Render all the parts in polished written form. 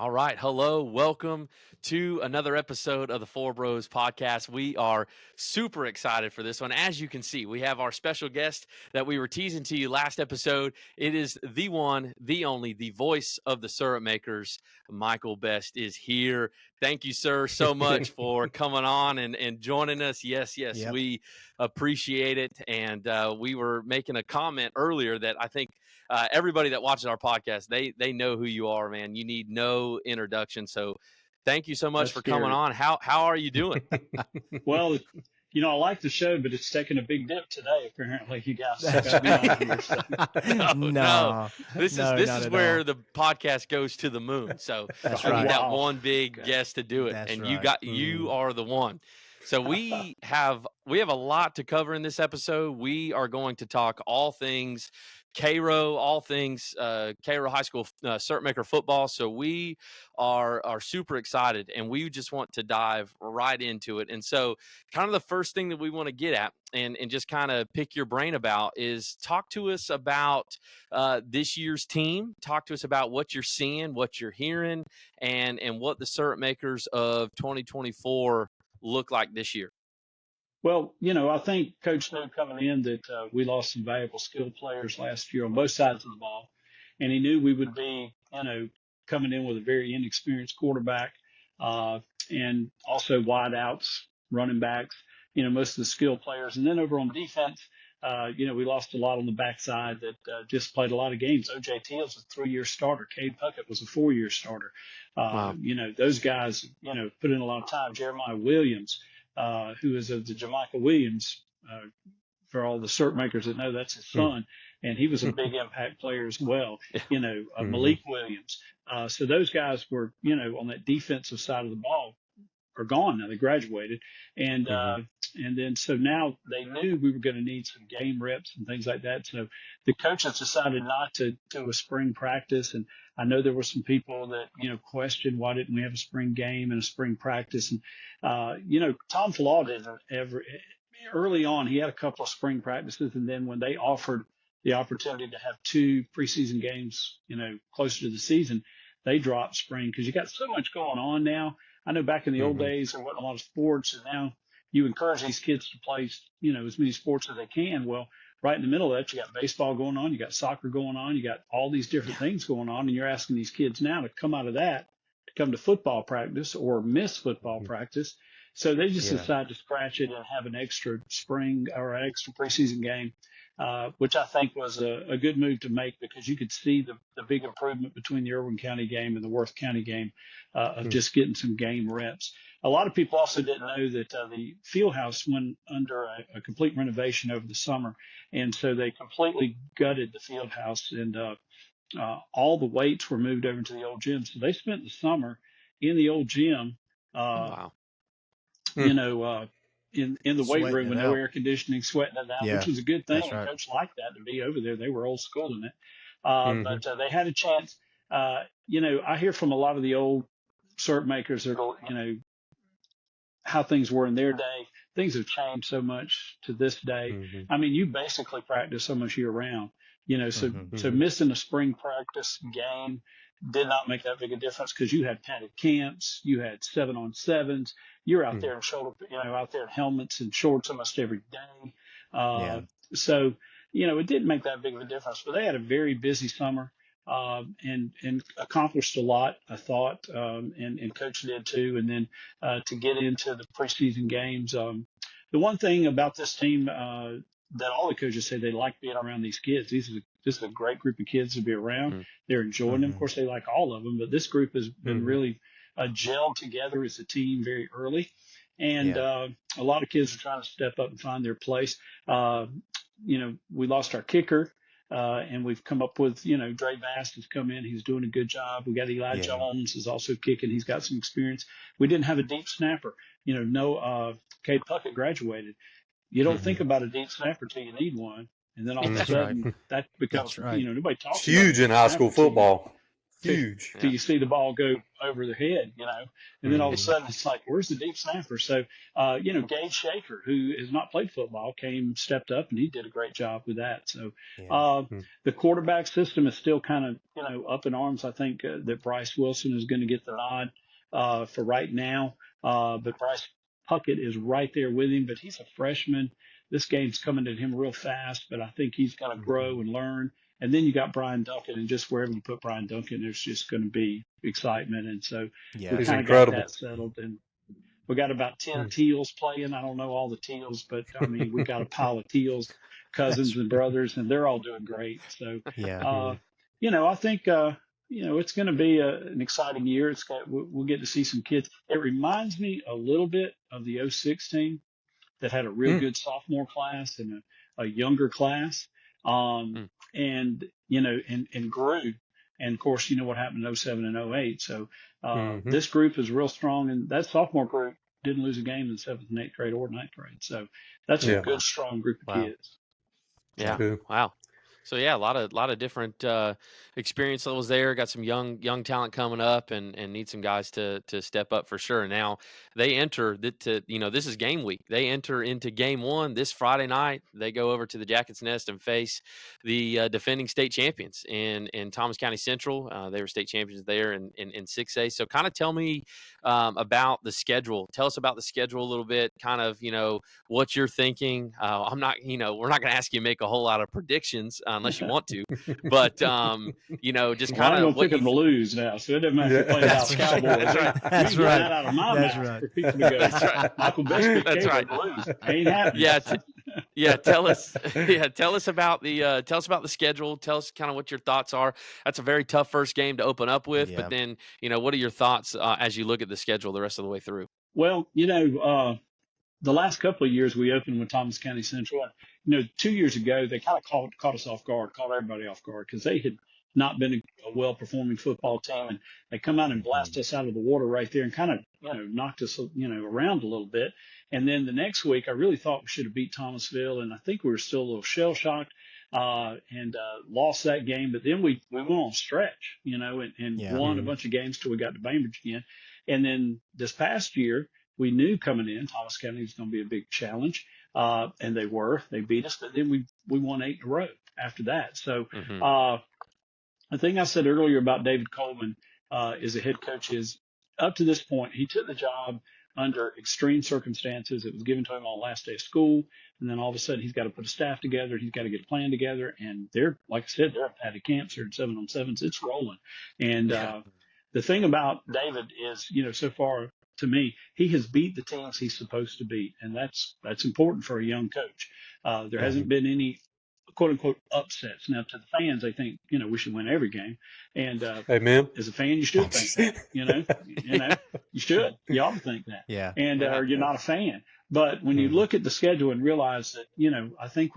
All right. Hello. Welcome to another episode of the Four Bros podcast. We are super excited for this one. As you can see, we have our special guest that we were teasing to you last episode. It is the one, the only, the voice of the Syrupmakers. Michael Best is here. Thank you, sir, so much for coming on and joining us. Yes, Yep. we appreciate it. And we were making a comment earlier that I think everybody that watches our podcast, they know who you are, man. You need no introduction. So thank you so much That's for coming scary. on. How are you doing? Well, I like the show, but it's taking a big dip today. Apparently, you guys That's got me on right. here. So. No. This is where the podcast goes to the moon. So That's I right. need that Wow. one big Okay. guest to do it, That's and right. you are the one. So we have a lot to cover in this episode. We are going to talk all things Cairo, all things Cairo High School Syrupmaker football. So we are super excited, and we just want to dive right into it. And so kind of the first thing that we want to get at and just kind of pick your brain about is talk to us about this year's team. Talk to us about what you're seeing, what you're hearing, and what the Syrupmakers of 2024 look like this year. Well, I think Coach knew coming in that we lost some valuable skilled players last year on both sides of the ball, and he knew we would be, coming in with a very inexperienced quarterback, and also wideouts, running backs, most of the skilled players, and then over on defense. We lost a lot on the backside that just played a lot of games. O.J. Teals was a 3-year starter. Cade Puckett was a 4-year starter. Wow. Those guys, put in a lot of time. Jeremiah Williams, who is of the Jamaica Williams, for all the Syrupmakers that know, that's his son. And he was a big impact player as well. Malik Williams. So those guys were, on that defensive side of the ball are gone now. They graduated. And then so now they knew we were going to need some game reps and things like that. So the coaches decided not to do a spring practice. And I know there were some people that, questioned why didn't we have a spring game and a spring practice. And, Tom Flaw didn't early on, he had a couple of spring practices. And then when they offered the opportunity to have 2 preseason games, closer to the season, they dropped spring because you got so much going on now. I know back in the old days, there wasn't a lot of sports, and now you encourage these kids to play, as many sports as they can. Well, right in the middle of that, you got baseball going on, you got soccer going on, you got all these different things going on, and you're asking these kids now to come out of that, to come to football practice or miss football practice. So they just decided to scratch it and have an extra spring or an extra preseason game, which I think was a good move to make because you could see the big improvement between the Irwin County game and the Worth County game of just getting some game reps. A lot of people also didn't know that the field house went under a complete renovation over the summer. And so they completely gutted the field house and all the weights were moved over to the old gym. So they spent the summer in the old gym, Wow. in the weight Sweating room it with no out. air conditioning, sweating it out, Yeah, which was a good thing. that's right. Coach liked that to be over there. They were old school in it. But they had a chance. I hear from a lot of the old Syrupmakers that, how things were in their day. Things have changed so much to this day. I mean, you basically practice almost year round, so missing a spring practice game did not make that big a difference because you had padded camps, you had 7-on-7s, you're out there in out there in helmets and shorts almost every day. So, it didn't make that big of a difference, but they had a very busy summer. And accomplished a lot, I thought, and Coach did too. And then to get into the preseason games, the one thing about this team that all the coaches say they like being around these kids. This is a great group of kids to be around. They're enjoying them. Of course, they like all of them, but this group has been really gelled together as a team very early. And a lot of kids are trying to step up and find their place. We lost our kicker. And we've come up with, Dre Bass has come in. He's doing a good job. We got Eli Jones is also kicking. He's got some experience. We didn't have a deep snapper. Cade Puckett graduated. You don't think about a deep snapper till you need one. And then all of a sudden that becomes, nobody talks It's huge in high school football. huge. till you see the ball go over their head, and then all of a sudden it's like, where's the deep snapper? So, Gage Shaker, who has not played football, stepped up, and he did a great job with that. So, Yeah. the quarterback system is still kind of, up in arms. I think that Bryce Wilson is going to get the nod for right now. But Bryce Puckett is right there with him, but he's a freshman. This game's coming to him real fast, but I think he's going to grow and learn. And then you got Brian Duncan, and just wherever you put Brian Duncan, there's just going to be excitement. And so Yeah, we kind of got that settled. And we got about 10 Teals playing. I don't know all the Teals, but I mean, we got a pile of Teals, cousins and brothers, and they're all doing great. So, yeah. I think, it's going to be an exciting year. We'll get to see some kids. It reminds me a little bit of the '06 team that had a real good sophomore class and a younger class. And, and grew. And of course, you know what happened in '07 and '08. So, this group is real strong, and that sophomore group didn't lose a game in the 7th and 8th grade or 9th grade. So that's a good, strong group of kids. Yeah. Wow. So yeah, a lot of different experience levels there. Got some young talent coming up, and need some guys to step up for sure. Now they enter this is game week. They enter into game 1 this Friday night. They go over to the Jackets Nest and face the defending state champions in Thomas County Central. They were state champions there in 6A. So kind of tell me about the schedule. Tell us about the schedule a little bit. Kind of what you're thinking. I'm not we're not going to ask you to make a whole lot of predictions unless you want to, but just kind of I'm going to pick them to lose now, so it doesn't matter if you play Dallas Cowboys. That's right. That out of my mouth for people to go. That's right. Michael Best picked Cairo to lose. Ain't happening. Yeah. Tell us about the schedule. Tell us kind of what your thoughts are. That's a very tough first game to open up with, but then what are your thoughts as you look at the schedule the rest of the way through? Well, the last couple of years we opened with Thomas County Central. 2 years ago they kind of caught us off guard, caught everybody off guard because they had not been a well-performing football team, and they come out and blast us out of the water right there and kind of knocked us around a little bit. And then the next week I really thought we should have beat Thomasville, and I think we were still a little shell shocked and lost that game. But then we went on stretch, and won a bunch of games till we got to Bainbridge again. And then this past year, we knew coming in Thomas County was going to be a big challenge, and they beat us. But then we won 8 in a row after that. So the thing I said earlier about David Coleman as a head coach is, up to this point, he took the job under extreme circumstances. It was given to him on the last day of school, and then all of a sudden he's got to put a staff together. He's got to get a plan together, and like I said, they're at the camps. They're in 7-on-7s. It's rolling. And the thing about David is, so far, to me, he has beat the teams he's supposed to beat, and that's important for a young coach. There hasn't been any quote unquote upsets. Now, to the fans, they think we should win every game, and as a fan, you should think that. You should. You ought to think that. Yeah. And or you're not a fan. But when you look at the schedule and realize that I think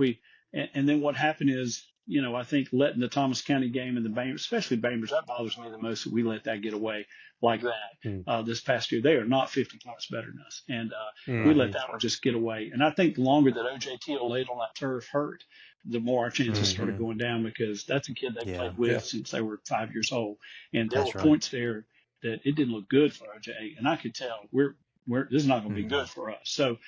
and then what happened is, I think letting the Thomas County game and especially Bainbridge, that bothers me the most, that we let that get away like that this past year. They are not 50 points better than us. And we let that one just get away. And I think the longer that O.J. Teal laid on that turf hurt, the more our chances started going down, because that's a kid they played with since they were 5 years old. And there were points there that it didn't look good for O.J. And I could tell this is not going to be good for us. So,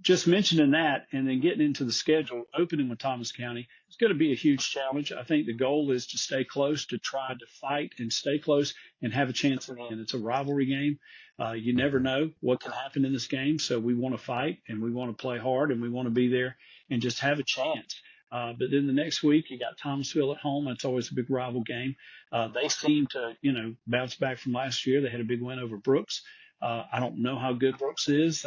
just mentioning that and then getting into the schedule, opening with Thomas County, it's going to be a huge challenge. I think the goal is to stay close, to try to fight and stay close and have a chance in the end. It's a rivalry game. You never know what can happen in this game. So we want to fight, and we want to play hard, and we want to be there and just have a chance. But then the next week you got Thomasville at home. That's always a big rival game. They seem to, bounce back from last year. They had a big win over Brooks. I don't know how good Brooks is.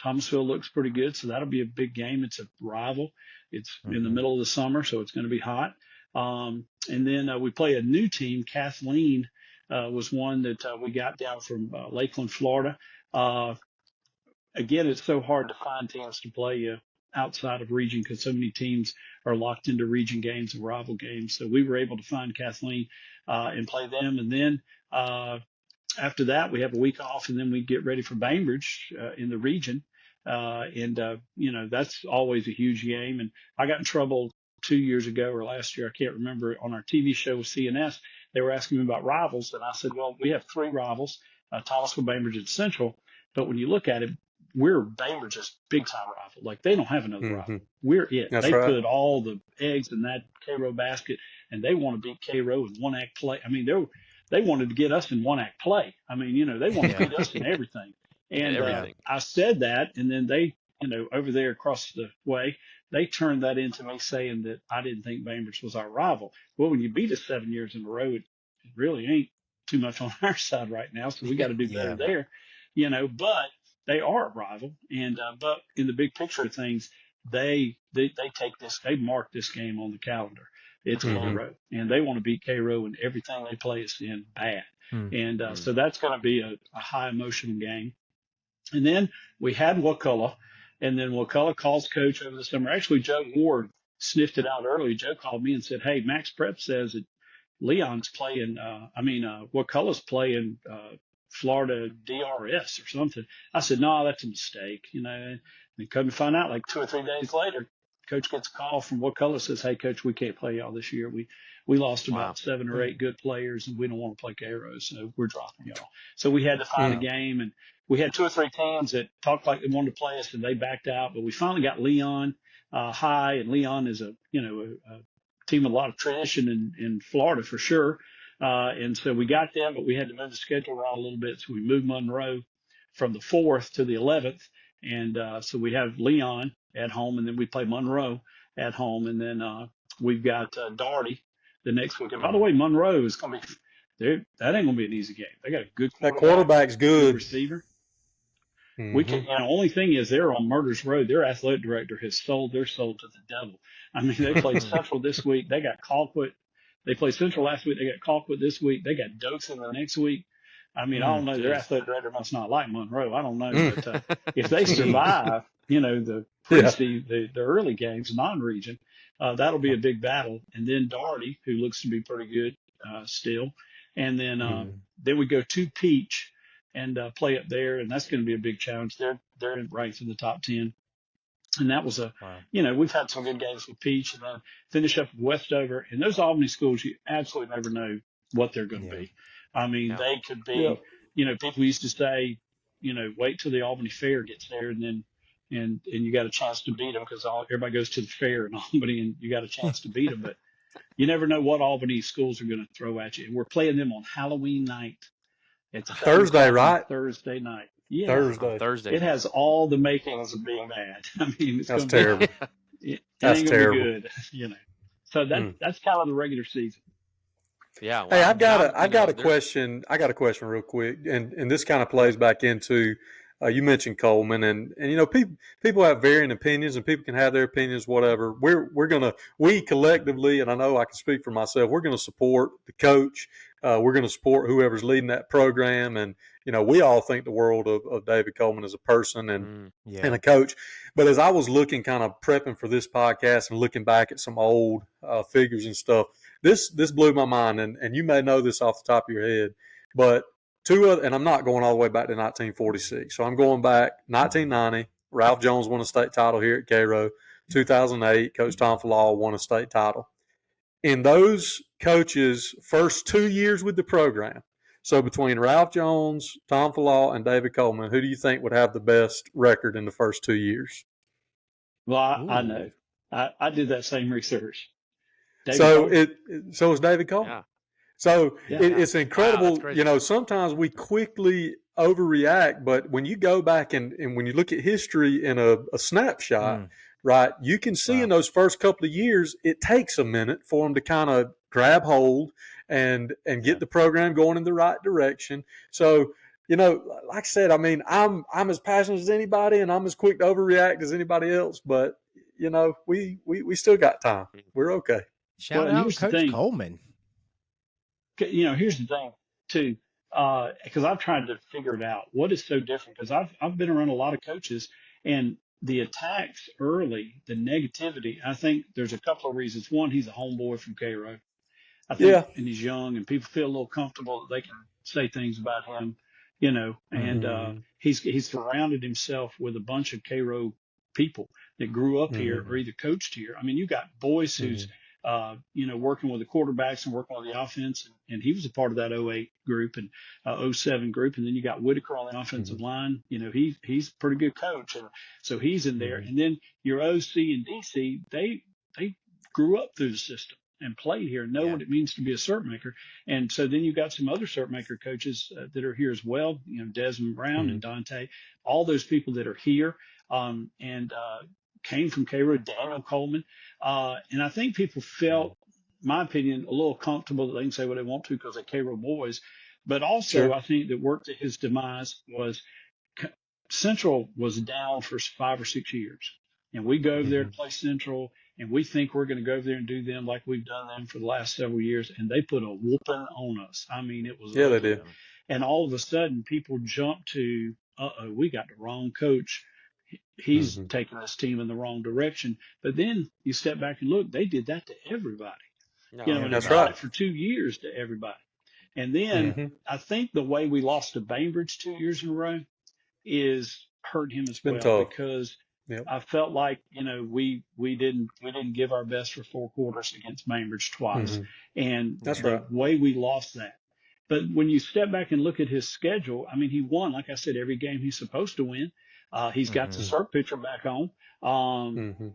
Thomasville looks pretty good, so that'll be a big game. It's a rival. It's in the middle of the summer, so it's going to be hot. And then we play a new team. Kathleen was one that we got down from Lakeland, Florida. Again, it's so hard to find teams to play outside of region, because so many teams are locked into region games and rival games. So we were able to find Kathleen and play them. And then after that, we have a week off, and then we get ready for Bainbridge in the region. That's always a huge game. And I got in trouble 2 years ago or last year, I can't remember, on our TV show with CNS, they were asking me about rivals. And I said, well, we have 3 rivals, Thomasville, Bainbridge, and Central. But when you look at it, we're Bainbridge's big time rival. Like, they don't have another rival. We're it. That's they right. put all the eggs in that Cairo basket, and they want to beat Cairo in one act play. I mean, they wanted to get us in one act play. I mean, they want to beat us in everything. And I said that, and then they, over there across the way, they turned that into me saying that I didn't think Bainbridge was our rival. Well, when you beat us 7 years in a row, it really ain't too much on our side right now, so we got to do better there, But they are a rival, and but in the big picture of things, they take this, they mark this game on the calendar. It's Cairo, and they want to beat Cairo in everything they play us in bad. And so that's going to be a high emotional game. And then we had Wakulla, and then Wakulla calls coach over the summer. Actually, Joe Ward sniffed it out early. Joe called me and said, hey, Max Prep says that Leon's playing, Wakulla's playing Florida DRS or something. I said, no, that's a mistake, And come to find out, like 2 or 3 days later, coach gets a call from Wakulla, says, hey, coach, we can't play y'all this year. We lost about 7 or 8 good players, and we don't want to play Cairo, so we're dropping y'all. So we had to find a game, and we had 2 or 3 teams that talked like they wanted to play us, and they backed out. But we finally got Leon high, and Leon is a team with a lot of tradition in Florida for sure. And so we got them, but we had to move the schedule around a little bit. So we moved Monroe from the 4th to the 11th. And so we have Leon at home, and then we play Monroe at home. And then we've got Daugherty the next week. And by the way, Monroe is going to be that ain't going to be an easy game. They got a good quarterback. That quarterback's good. Receiver. We can, only thing is they're on Murder's Road. Their athletic director has sold their soul to the devil. I mean, they played Central this week. They got Colquitt. They played Central last week. They got Colquitt this week. They got Dothan the next week. I mean, I don't know. Their athletic director must not like Monroe. I don't know. But if they survive, the early games, non-region, that'll be a big battle. And then Daugherty, who looks to be pretty good still. And then we go to Peach and play up there, and that's going to be a big challenge. They're ranked in the top 10. And that was we've had some good games with Peach, and then finish up with Westover. And those Albany schools, you absolutely never know what they're going to be. I mean, they could be, people used to say, wait till the Albany Fair gets there, and then, and you got a chance to beat them, because everybody goes to the fair in Albany, and you got a chance to beat them. But you never know what Albany schools are going to throw at you. And we're playing them on Halloween night. It's Thursday, right? Thursday night. Yeah, Thursday. It has all the makings of being bad. I mean, it's that's terrible. That's ain't terrible. Be good, So that's kind of the regular season. Yeah. Wow. Hey, I've got a question. I got a question real quick, and this kind of plays back into you mentioned Coleman, and people have varying opinions, and people can have their opinions, whatever. We collectively, and I know I can speak for myself, we're gonna support the coach. We're gonna support whoever's leading that program, and we all think the world of David Coleman as a person and a coach. But as I was looking, kind of prepping for this podcast and looking back at some old figures and stuff, this blew my mind, and you may know this off the top of your head, but and I'm not going all the way back to 1946. So I'm going back 1990. Ralph Jones won a state title here at Cairo. 2008, Coach Tom Falal won a state title. In those coaches' first 2 years with the program, so between Ralph Jones, Tom Falal, and David Coleman, who do you think would have the best record in the first 2 years? Well, I know. I did that same research. So it's David Coleman. Yeah. So it's incredible. Wow, sometimes we quickly overreact, but when you go back and when you look at history in a snapshot, right, you can see in those first couple of years, it takes a minute for them to kind of grab hold and get the program going in the right direction. So, like I said, I mean, I'm as passionate as anybody, and I'm as quick to overreact as anybody else, but we still got time. We're okay. Shout out Coach Coleman. Here's the thing too, because I've tried to figure it out. What is so different? Because I've been around a lot of coaches, and the attacks early, the negativity. I think there's a couple of reasons. One, he's a homeboy from Cairo. I think, and he's young, and people feel a little comfortable that they can say things about him, and he's surrounded himself with a bunch of Cairo people that grew up here or either coached here. I mean, you got Boyce who's, working with the quarterbacks and working on the offense. And he was a part of that '08 group and '07 group. And then you got Whitaker on the offensive line. He's a pretty good coach. And so he's in there. And then your OC and DC, they grew up through the system and played here, know what it means to be a Syrupmaker. And so then you got some other Syrupmaker coaches that are here as well, Desmond Brown and Dante, all those people that are here and came from Cairo, Daniel Coleman. And I think people felt, my opinion, a little comfortable that they can say what they want to because they're Cairo boys. But also I think that worked to his demise was Central was down for 5 or 6 years. And we go over there to play Central, and we think we're going to go over there and do them like we've done them for the last several years. And they put a whooping on us. I mean, it was they did. And all of a sudden, people jumped to, we got the wrong coach. He's taking this team in the wrong direction. But then you step back and look, they did that to everybody. And that's they right. for 2 years to everybody. And then I think the way we lost to Bainbridge 2 years in a row is hurt him as well tough. because I felt like we didn't give our best for 4 quarters against Bainbridge twice, and that's the way we lost that. But when you step back and look at his schedule, I mean, he won, like I said, every game he's supposed to win. He's got the Syrup pitcher back on.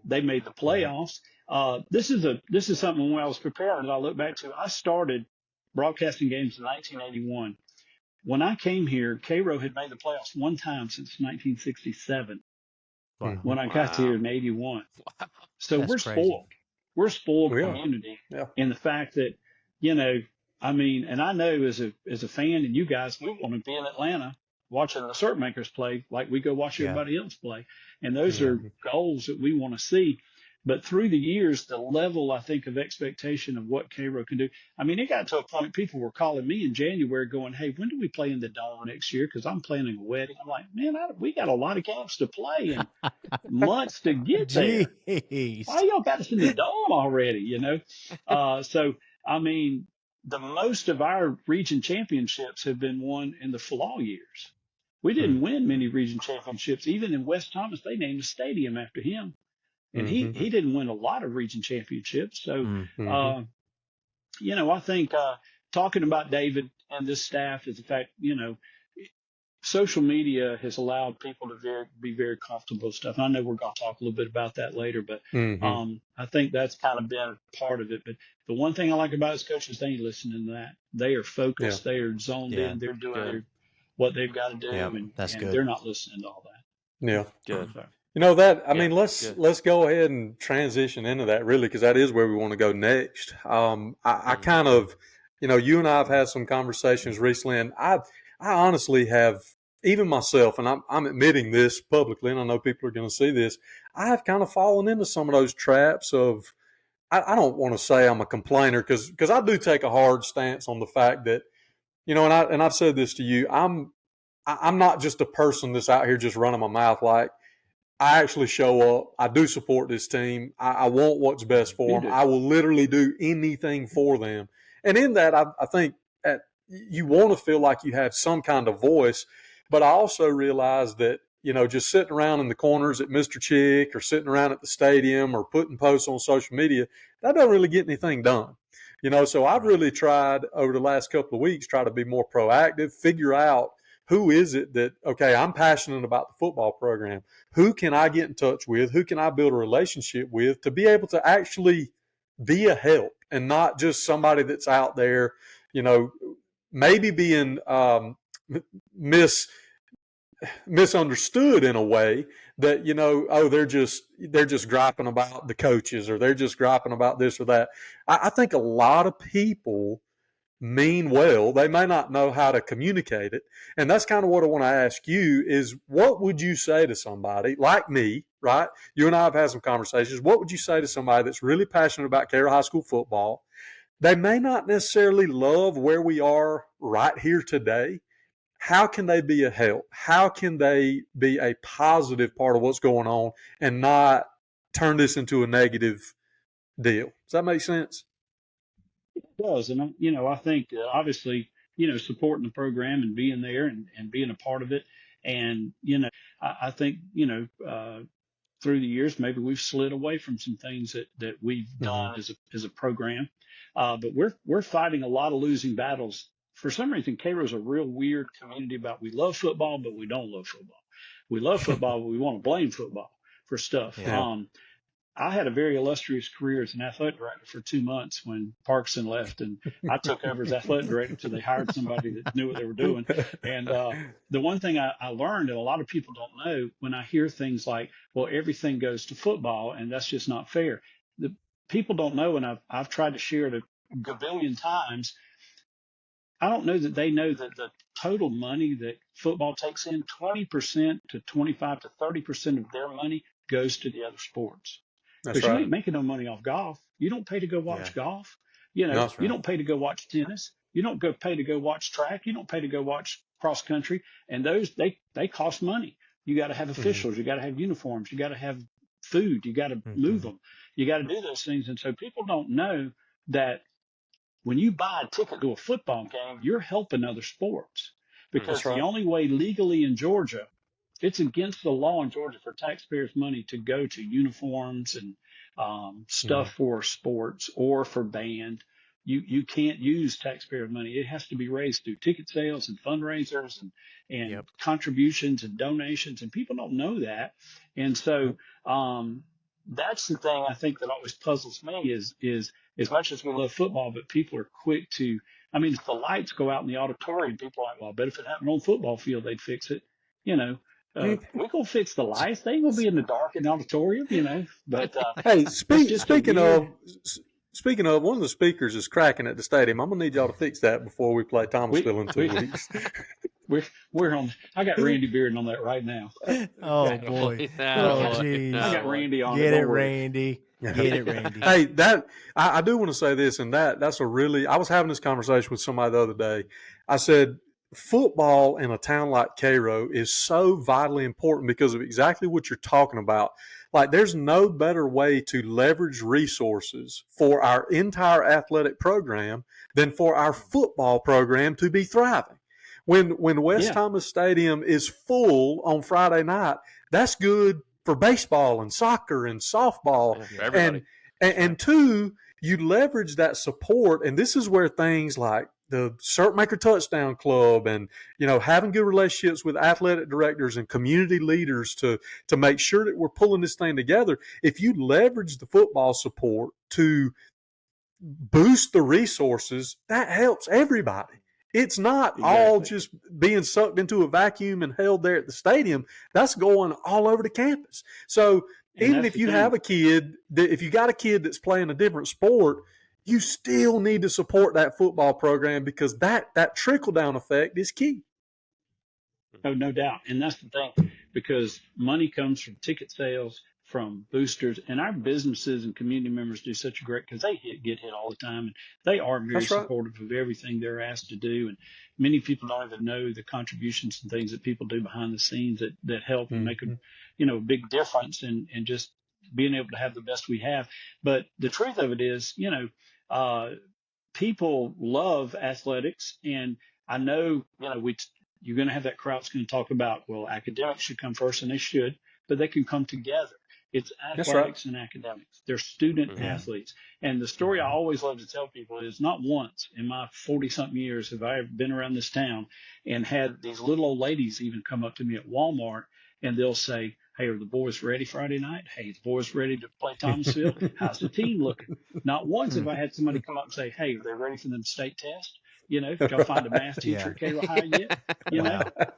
They made the playoffs. This is something when I was preparing. I look back to, I started broadcasting games in 1981. When I came here, Cairo had made the playoffs one time since 1967. When I got here in 81. So we're spoiled. We're a spoiled community in the fact that, I mean, and I know as a fan and you guys, we want to be in Atlanta watching the Syrupmakers play like we go watch everybody else play. And those are goals that we want to see. But through the years, the level, I think, of expectation of what Cairo can do. I mean, it got to a point people were calling me in January going, hey, when do we play in the Dome next year? Because I'm planning a wedding. I'm like, man, we got a lot of games to play and months to get there. Why y'all got us in the Dome already, So, I mean, the most of our region championships have been won in the fall years. We didn't win many region championships. Even in West Thomas, they named a stadium after him. And he didn't win a lot of region championships. So, I think talking about David and this staff is the fact, social media has allowed people to be very comfortable with stuff. And I know we're going to talk a little bit about that later, but I think that's kind of been part of it. But the one thing I like about his coaches, they ain't listening to that. They are focused. They are zoned in. They're doing what they've got to do. And they're not listening to all that. Yeah. Good. So, I mean, let's go ahead and transition into that really, because that is where we want to go next. I kind of, you and I have had some conversations recently, and I honestly have, even myself, and I'm admitting this publicly, and I know people are going to see this, I have kind of fallen into some of those traps of, I don't want to say I'm a complainer because I do take a hard stance on the fact that, and I've said this to you, I'm not just a person that's out here just running my mouth. Like, I actually show up. I do support this team. I want what's best for them. I will literally do anything for them. And in that, I think you want to feel like you have some kind of voice. But I also realize that, just sitting around in the corners at Mr. Chick or sitting around at the stadium or putting posts on social media, that doesn't really get anything done. So I've really tried over the last couple of weeks, try to be more proactive, figure out who is it that, okay, I'm passionate about the football program. Who can I get in touch with? Who can I build a relationship with to be able to actually be a help and not just somebody that's out there, maybe being misunderstood in a way that, they're just griping about the coaches or they're just griping about this or that. I think a lot of people mean well. They may not know how to communicate it. And that's kind of what I want to ask you is, what would you say to somebody like me, right? You and I have had some conversations. What would you say to somebody that's really passionate about Cairo High School football? They may not necessarily love where we are right here today. How can they be a help? How can they be a positive part of what's going on and not turn this into a negative deal? Does that make sense? It does. And, I think obviously, supporting the program and being there and being a part of it. And, I think, through the years, maybe we've slid away from some things that we've done as a program. But we're fighting a lot of losing battles. For some reason, Cairo's a real weird community about we love football, but we don't love football. We love football, but we want to blame football for stuff. Yeah. I had a very illustrious career as an athletic director for 2 months when Parkinson left, and I took over as athletic director until they hired somebody that knew what they were doing. And the one thing I learned, and a lot of people don't know, when I hear things like, well, everything goes to football, and that's just not fair. The people don't know, and I've tried to share it a gabillion times. I don't know that they know that the total money that football takes in, 20% to 25 to 30% of their money goes to the other sports. Because you ain't making no money off golf. You don't pay to go watch golf. You don't pay to go watch tennis. You don't pay to go watch track. You don't pay to go watch cross country. And those, they cost money. You got to have officials. You got to have uniforms. You got to have food. You got to move them. You got to do those things. And so people don't know that when you buy a ticket to a football game, you're helping other sports. Because the only way legally in Georgia, it's against the law in Georgia for taxpayers' money to go to uniforms and stuff for sports or for band. You can't use taxpayer money. It has to be raised through ticket sales and fundraisers and contributions and donations. And people don't know that. And so that's the thing I think that always puzzles me is as much as we love football, but people are quick to, I mean, if the lights go out in the auditorium, people are like, well, I bet if it happened on the football field, they'd fix it. We're going to fix the lights. They ain't going to be in the dark in the auditorium, But hey, speaking of, one of the speakers is cracking at the stadium. I'm going to need y'all to fix that before we play Thomasville in 2 weeks. We're on. I got Randy Bearden on that right now. Oh boy! Oh geez! I got Randy on. Get it, Randy. Get it, Randy. Hey, I do want to say this, and that's a really. I was having this conversation with somebody the other day. I said football in a town like Cairo is so vitally important because of exactly what you're talking about. Like, there's no better way to leverage resources for our entire athletic program than for our football program to be thriving. When West Thomas Stadium is full on Friday night, that's good for baseball and soccer and softball. And two, you leverage that support. And this is where things like the Syrupmaker Touchdown Club and, having good relationships with athletic directors and community leaders to make sure that we're pulling this thing together. If you leverage the football support to boost the resources, that helps everybody. It's not all just being sucked into a vacuum and held there at the stadium. That's going all over the campus. So even if you have a kid, if you got a kid that's playing a different sport, you still need to support that football program because that trickle-down effect is key. Oh, no doubt. And that's the thing, because money comes from ticket sales, from boosters, and our businesses and community members do such a great, because they get hit all the time, and they are very supportive of everything they're asked to do. And many people don't even know the contributions and things that people do behind the scenes that help and make a big difference in just being able to have the best we have. But the truth of it is, people love athletics, and I know, you're going to have that crowd that's going to talk about, well, academics should come first, and they should, but they can come together. It's athletics and academics. They're student athletes. And the story I always love to tell people is not once in my 40-something years have I ever been around this town and had these little old ladies even come up to me at Walmart, and they'll say, hey, are the boys ready Friday night? Hey, the boys ready to play Thomasville? How's the team looking? Not once have I had somebody come up and say, hey, are they ready for the state test? Did y'all find a math teacher at Cairo High yet?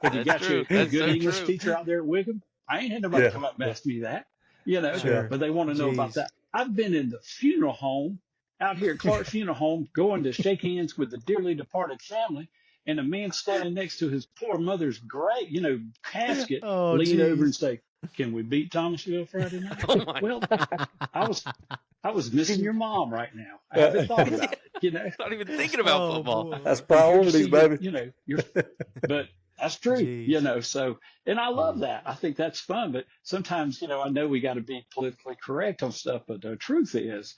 Have you got your good English teacher out there at Wiggum? I ain't had nobody come up and ask me that, but they want to know about that. I've been in the funeral home out here at Clark Funeral Home going to shake hands with the dearly departed family, and a man standing next to his poor mother's grave, casket, lean over and say, can we beat Thomasville Friday night? Oh my well, I was missing your mom right now. I haven't thought about it, Not even thinking about football. Boy. That's priorities, baby. But that's true, so, and I love that. I think that's fun, but sometimes, I know we got to be politically correct on stuff, but the truth is,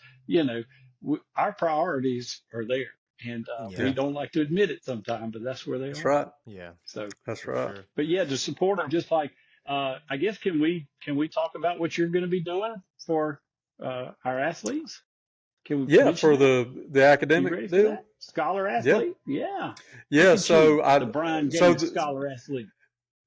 our priorities are there, and we don't like to admit it sometimes, but that's where they are. That's right. Yeah. So that's right. But to support them, just like I guess can we talk about what you're going to be doing for our athletes? Can we Yeah, mention for that? the You academic ready for deal. that? Scholar Yeah, athlete? Yeah. yeah. Look at you, So the Brian so Gates scholar athlete.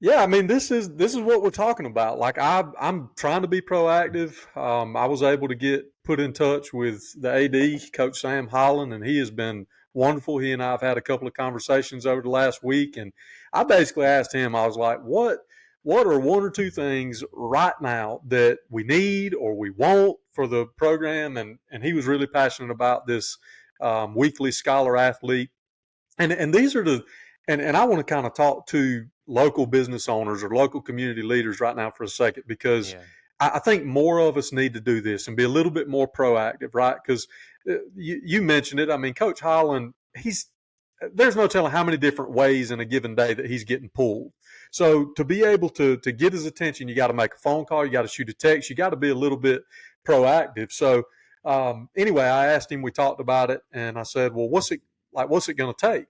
yeah, I mean, this is what we're talking about. Like I'm trying to be proactive. I was able to get put in touch with the AD, Coach Sam Holland, and he has been wonderful. He and I have had a couple of conversations over the last week, and I basically asked him, I was like, what are one or two things right now that we need or we want for the program? And he was really passionate about this weekly scholar athlete. And these are and I want to kind of talk to local business owners or local community leaders right now for a second, because I think more of us need to do this and be a little bit more proactive, right? Because you mentioned it. I mean, Coach Holland, there's no telling how many different ways in a given day that he's getting pulled. So to be able to get his attention, you got to make a phone call, you got to shoot a text, you got to be a little bit proactive. So anyway, I asked him, we talked about it, and I said, well, what's it going to take?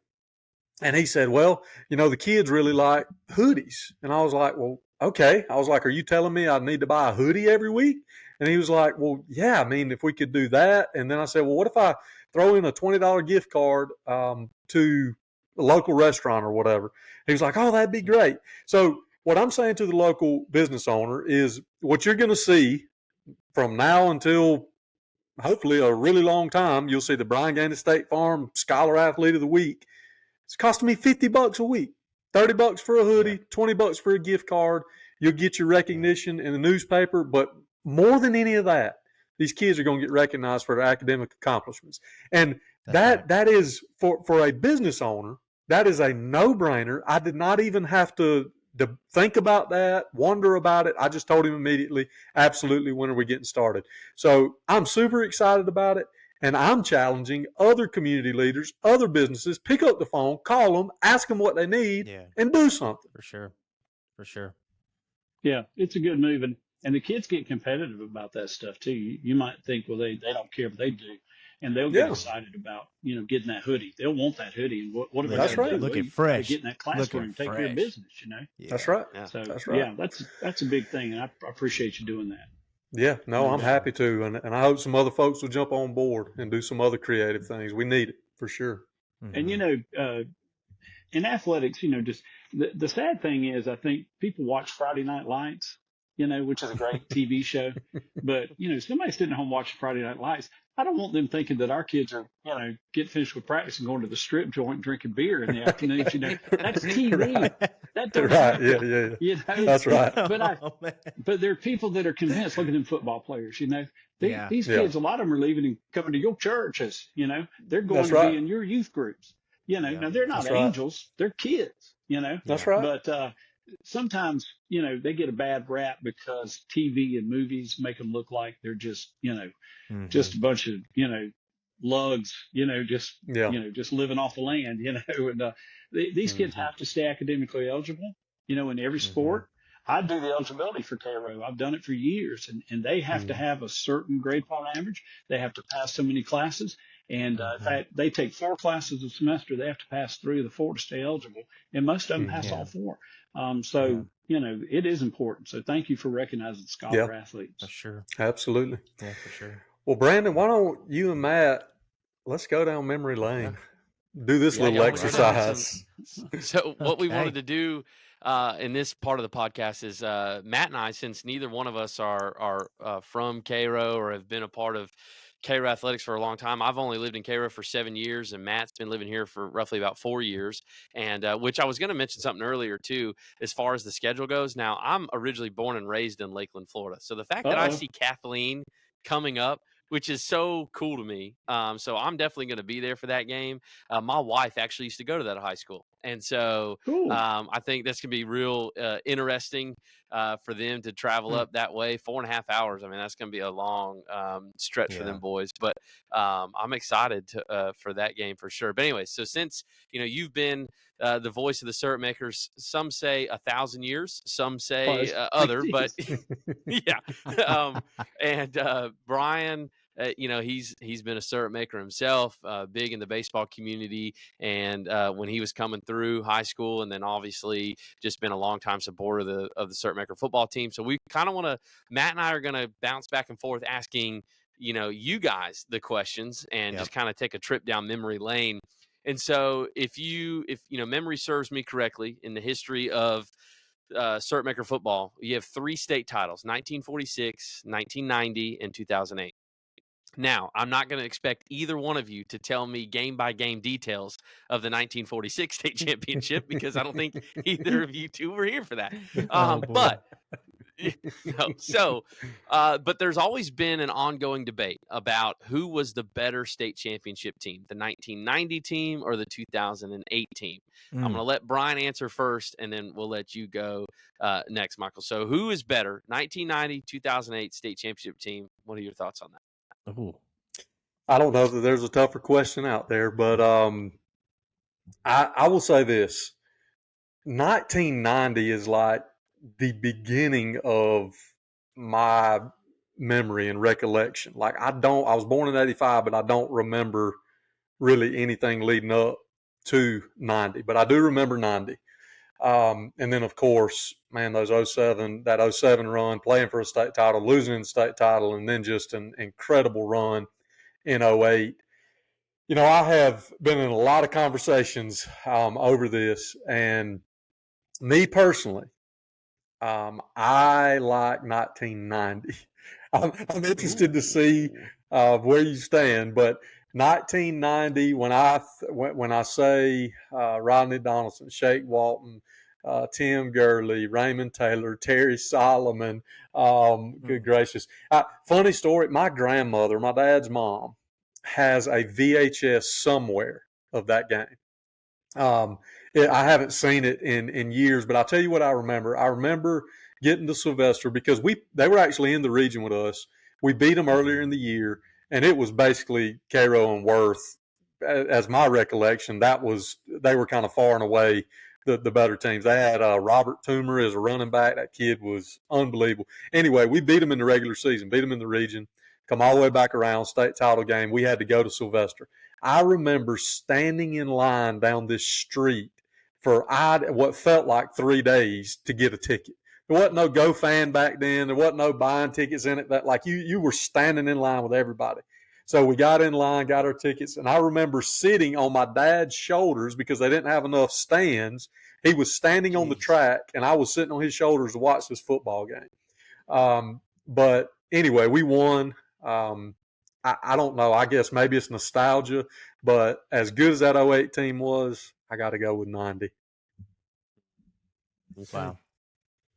And he said, well, the kids really like hoodies. And I was like, well, okay. I was like, are you telling me I need to buy a hoodie every week? And he was like, well, yeah, I mean, if we could do that. And then I said, well, what if I throw in a $20 gift card to a local restaurant or whatever? He was like, oh, that'd be great. So what I'm saying to the local business owner is what you're going to see from now until hopefully a really long time, you'll see the Brian Gaines State Farm Scholar Athlete of the Week. It's costing me $50 a week, $30 for a hoodie, $20 for a gift card. You'll get your recognition in the newspaper, but more than any of that, these kids are going to get recognized for their academic accomplishments. And that is for a business owner, that is a no-brainer. I did not even have to think about that, wonder about it. I just told him immediately, absolutely, when are we getting started? So I'm super excited about it. And I'm challenging other community leaders, other businesses, pick up the phone, call them, ask them what they need, and do something. For sure. Yeah, it's a good move. And the kids get competitive about that stuff too. You might think, well, they don't care, but they do. And they'll get excited about, getting that hoodie. They'll want that hoodie. And what are we That's going to right. do? Looking Well, fresh. get in that classroom and take care of business, Yeah. That's right. So, that's right. yeah, that's a big thing. And I appreciate you doing that. Yeah, no, I'm happy to. And I hope some other folks will jump on board and do some other creative things. We need it for sure. And, in athletics, just the sad thing is, I think people watch Friday Night Lights, which is a great TV show. But, somebody's sitting at home watching Friday Night Lights. I don't want them thinking that our kids are, get finished with practice and going to the strip joint drinking beer in the afternoon. That's TV. Right. That don't Right. happen. Yeah. That's right. But there are people that are convinced. Look at them football players. These kids, a lot of them are leaving and coming to your churches. They're going to be in your youth groups. Now they're not angels; they're kids. That's right. But sometimes they get a bad rap because TV and movies make them look like they're just just a bunch of lugs. Just living off the land. And these kids have to stay academically eligible. In every sport. I do the eligibility for Cairo. I've done it for years, and they have to have a certain grade point average. They have to pass so many classes. And in fact, they take 4 classes a semester. They have to pass 3 of the 4 to stay eligible. And most of them pass all 4. It is important. So thank you for recognizing scholar athletes. For sure. Absolutely. Yeah, for sure. Well, Brandon, why don't you and Matt, let's go down memory lane. Do this little exercise. So what we wanted to do in this part of the podcast is Matt and I, since neither one of us are from Cairo or have been a part of Cairo athletics for a long time. I've only lived in Cairo for 7 years, and Matt's been living here for roughly about 4 years. And which I was going to mention something earlier too, as far as the schedule goes. Now, I'm originally born and raised in Lakeland, Florida, so the fact that I see Kathleen coming up, which is so cool to me. So I'm definitely going to be there for that game. My wife actually used to go to that high school. And so I think that's going to be real interesting for them to travel up that way. 4.5 hours. I mean, that's going to be a long stretch for them boys. But I'm excited for that game for sure. But anyway, so since, you've been the voice of the Syrupmakers, some say 1,000 years, some say other, but yeah. And Brian, he's been a Syrupmaker himself, big in the baseball community, and when he was coming through high school, and then obviously just been a longtime supporter of the Syrupmaker football team. So we kind of want to, Matt and I are going to bounce back and forth asking you guys the questions and just kind of take a trip down memory lane. And so if memory serves me correctly, in the history of Syrupmaker football, you have 3 state titles: 1946, 1990, and 2008. Now, I'm not going to expect either one of you to tell me game by game details of the 1946 state championship, because I don't think either of you two were here for that. But no, so but there's always been an ongoing debate about who was the better state championship team, the 1990 team or the 2008 team. I'm going to let Brian answer first, and then we'll let you go next, Michael. So who is better, 1990, 2008 state championship team? What are your thoughts on that? Ooh. I don't know that there's a tougher question out there, but I will say this. 1990 is like the beginning of my memory and recollection. Like I was born in 85, but I don't remember really anything leading up to 90, but I do remember 90. And then of course, man, that 07 run, playing for a state title, losing the state title, and then just an incredible run in 08. I have been in a lot of conversations over this, and me personally, I like 1990. I'm interested to see where you stand, but 1990, when I say Rodney Donaldson, Shake Walton, Tim Gurley, Raymond Taylor, Terry Solomon, good gracious. Funny story, my grandmother, my dad's mom, has a VHS somewhere of that game. I haven't seen it in years, but I'll tell you what I remember. I remember getting to Sylvester because they were actually in the region with us. We beat them earlier in the year, and it was basically Cairo and Worth, as my recollection. They were kind of far and away the better teams. They had Robert Toomer as a running back. That kid was unbelievable. Anyway, we beat them in the regular season, beat them in the region, come all the way back around, state title game. We had to go to Sylvester. I remember standing in line down this street for what felt like 3 days to get a ticket. There wasn't no GoFan back then. There wasn't no buying tickets in it. That like you were standing in line with everybody. So we got in line, got our tickets, and I remember sitting on my dad's shoulders because they didn't have enough stands. He was standing on the track, and I was sitting on his shoulders to watch this football game. But anyway, we won. I don't know. I guess maybe it's nostalgia, but as good as that 08 team was, I got to go with 90. Wow.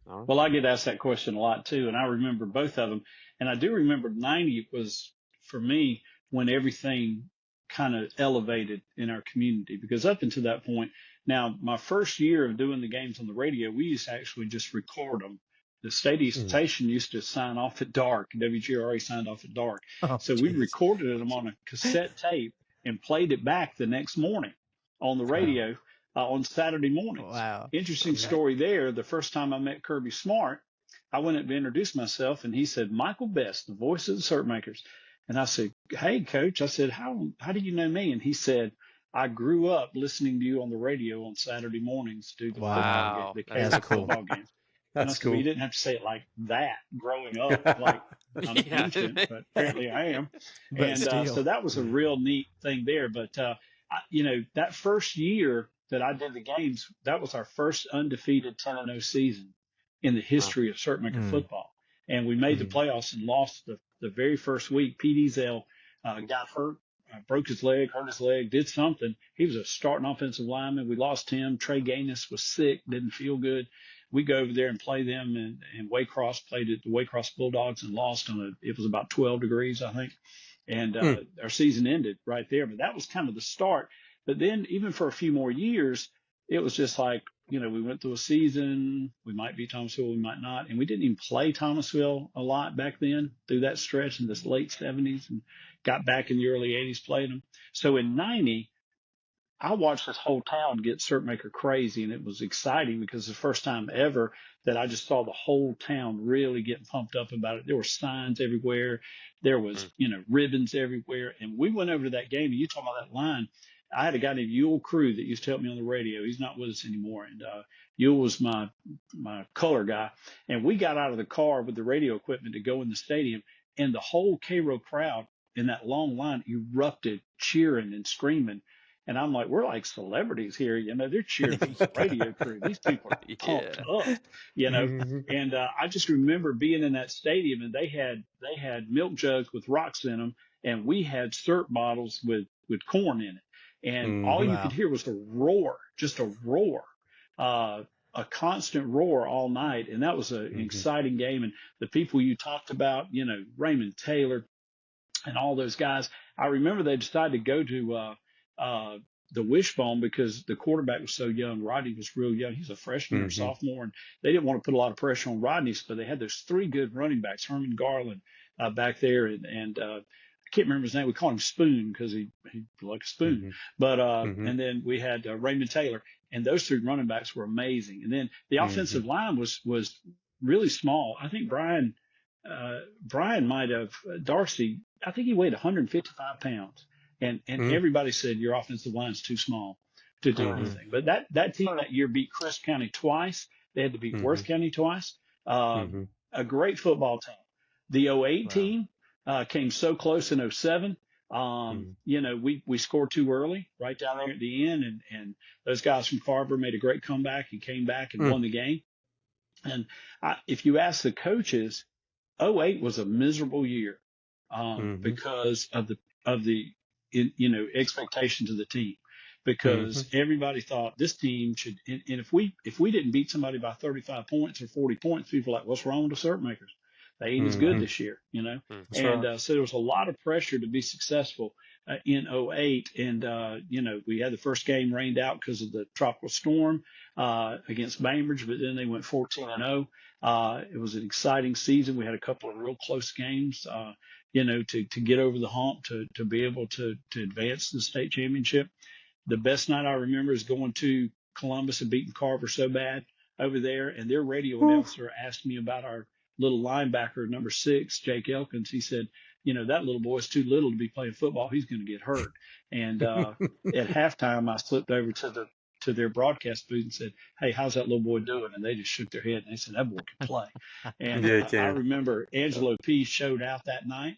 Well, I get asked that question a lot too, and I remember both of them. And I do remember 90 was, for me, when everything kind of elevated in our community, because up until that point, now my first year of doing the games on the radio, we used to actually just record them. The station used to sign off at dark. WGRA signed off at dark. So we recorded them on a cassette tape and played it back the next morning on the radio on Saturday mornings. Wow. Interesting story there. The first time I met Kirby Smart, I went up to introduce myself, and he said, "Michael Best, the voice of the Syrupmakers." And I said, "Hey, Coach," I said, how do you know me? And he said, "I grew up listening to you on the radio on Saturday mornings to do the football game, the Cairo football games." That's cool. You didn't have to say it like that growing up, like I'm ancient, but apparently I am. And so that was a real neat thing there. But, that first year that I did the games, that was our first undefeated 10-0 season in the history of Syrupmaker football. And we made the playoffs and lost the very first week. Pete Ezel got hurt, broke his leg, hurt his leg, did something. He was a starting offensive lineman. We lost him. Trey Gaines was sick, didn't feel good. We go over there and play them in Waycross, played at the Waycross Bulldogs and lost it was about 12 degrees, I think. And our season ended right there. But that was kind of the start. But then even for a few more years, it was just like, we went through a season. We might beat Thomasville, we might not. And we didn't even play Thomasville a lot back then through that stretch in the late 70s, and got back in the early 80s playing them. So in 90, I watched this whole town get Syrupmaker crazy, and it was exciting because it's the first time ever that I just saw the whole town really getting pumped up about it. There were signs everywhere. There was, ribbons everywhere. And we went over to that game, and you talking about that line. I had a guy named Yule Crew that used to help me on the radio. He's not with us anymore. And Yule was my color guy. And we got out of the car with the radio equipment to go in the stadium, and the whole Cairo crowd in that long line erupted cheering and screaming. And I'm like, we're like celebrities here, they're cheering for the radio crew. These people are pumped up, And I just remember being in that stadium, and they had milk jugs with rocks in them, and we had syrup bottles with corn in it, and all you could hear was a roar, just a roar, a constant roar all night, and that was an exciting game. And the people you talked about, Raymond Taylor and all those guys, I remember they decided to go to the wishbone because the quarterback was so young. Rodney was real young. He's a freshman or sophomore, and they didn't want to put a lot of pressure on Rodney, so they had those three good running backs, Herman Garland back there, and I can't remember his name. We called him Spoon because he like a spoon. But and then we had Raymond Taylor, and those three running backs were amazing. And then the offensive line was really small. I think Brian might have Darcy. I think he weighed 155 pounds. And everybody said your offensive line is too small to do anything. But that team that year beat Crisp County twice. They had to beat Worth County twice. A great football team. The 08 team came so close in 07. We scored too early right down there at the end. And those guys from Farber made a great comeback and came back and won the game. And if you ask the coaches, 08 was a miserable year because of the expectations of the team, because everybody thought this team should, and if we didn't beat somebody by 35 points or 40 points, people were like, what's wrong with the Syrupmakers? They ain't as good this year, So there was a lot of pressure to be successful in 08. And, we had the first game rained out because of the tropical storm against Bainbridge, but then they went 14-0. It was an exciting season. We had a couple of real close games, to get over the hump, to be able to advance to the state championship. The best night I remember is going to Columbus and beating Carver so bad over there. And their radio announcer asked me about our little linebacker, number 6, Jake Elkins. He said, that little boy's too little to be playing football. He's going to get hurt. And at halftime, I slipped over to their broadcast booth and said, hey, how's that little boy doing? And they just shook their head and they said, that boy can play. And I remember Angelo P showed out that night.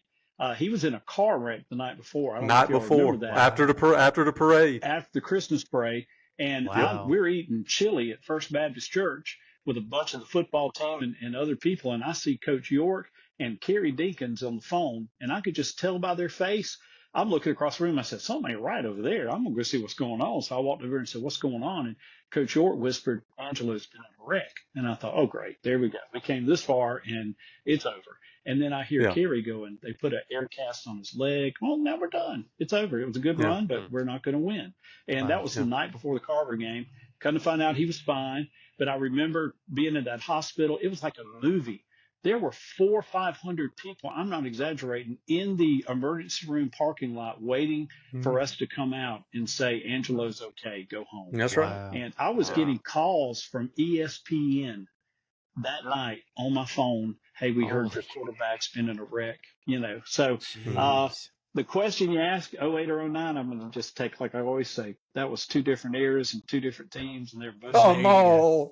He was in a car wreck the night before. I don't know if you remember that. After the parade. After the Christmas parade. And we're eating chili at First Baptist Church with a bunch of the football team and other people. And I see Coach York and Kerry Deakins on the phone, and I could just tell by their face. I'm looking across the room. I said, something ain't right over there. I'm going to go see what's going on. So I walked over and said, what's going on? And Coach York whispered, Angelo's been in a wreck. And I thought, oh, great. There we go. We came this far, and it's over. And then I hear Kerry going, they put an air cast on his leg. Well, now we're done. It's over. It was a good run, but we're not going to win. And that was the night before the Carver game. Come to find out he was fine. But I remember being in that hospital. It was like a movie. There were 400 or 500 people, I'm not exaggerating, in the emergency room parking lot waiting for us to come out and say, Angelo's okay, go home. That's right. And I was getting calls from ESPN that night on my phone. Hey, we heard your quarterback's been in a wreck, So the question you ask, 08 or 09, I'm going to just take, like I always say, that was two different eras and two different teams, and they're both. Come on.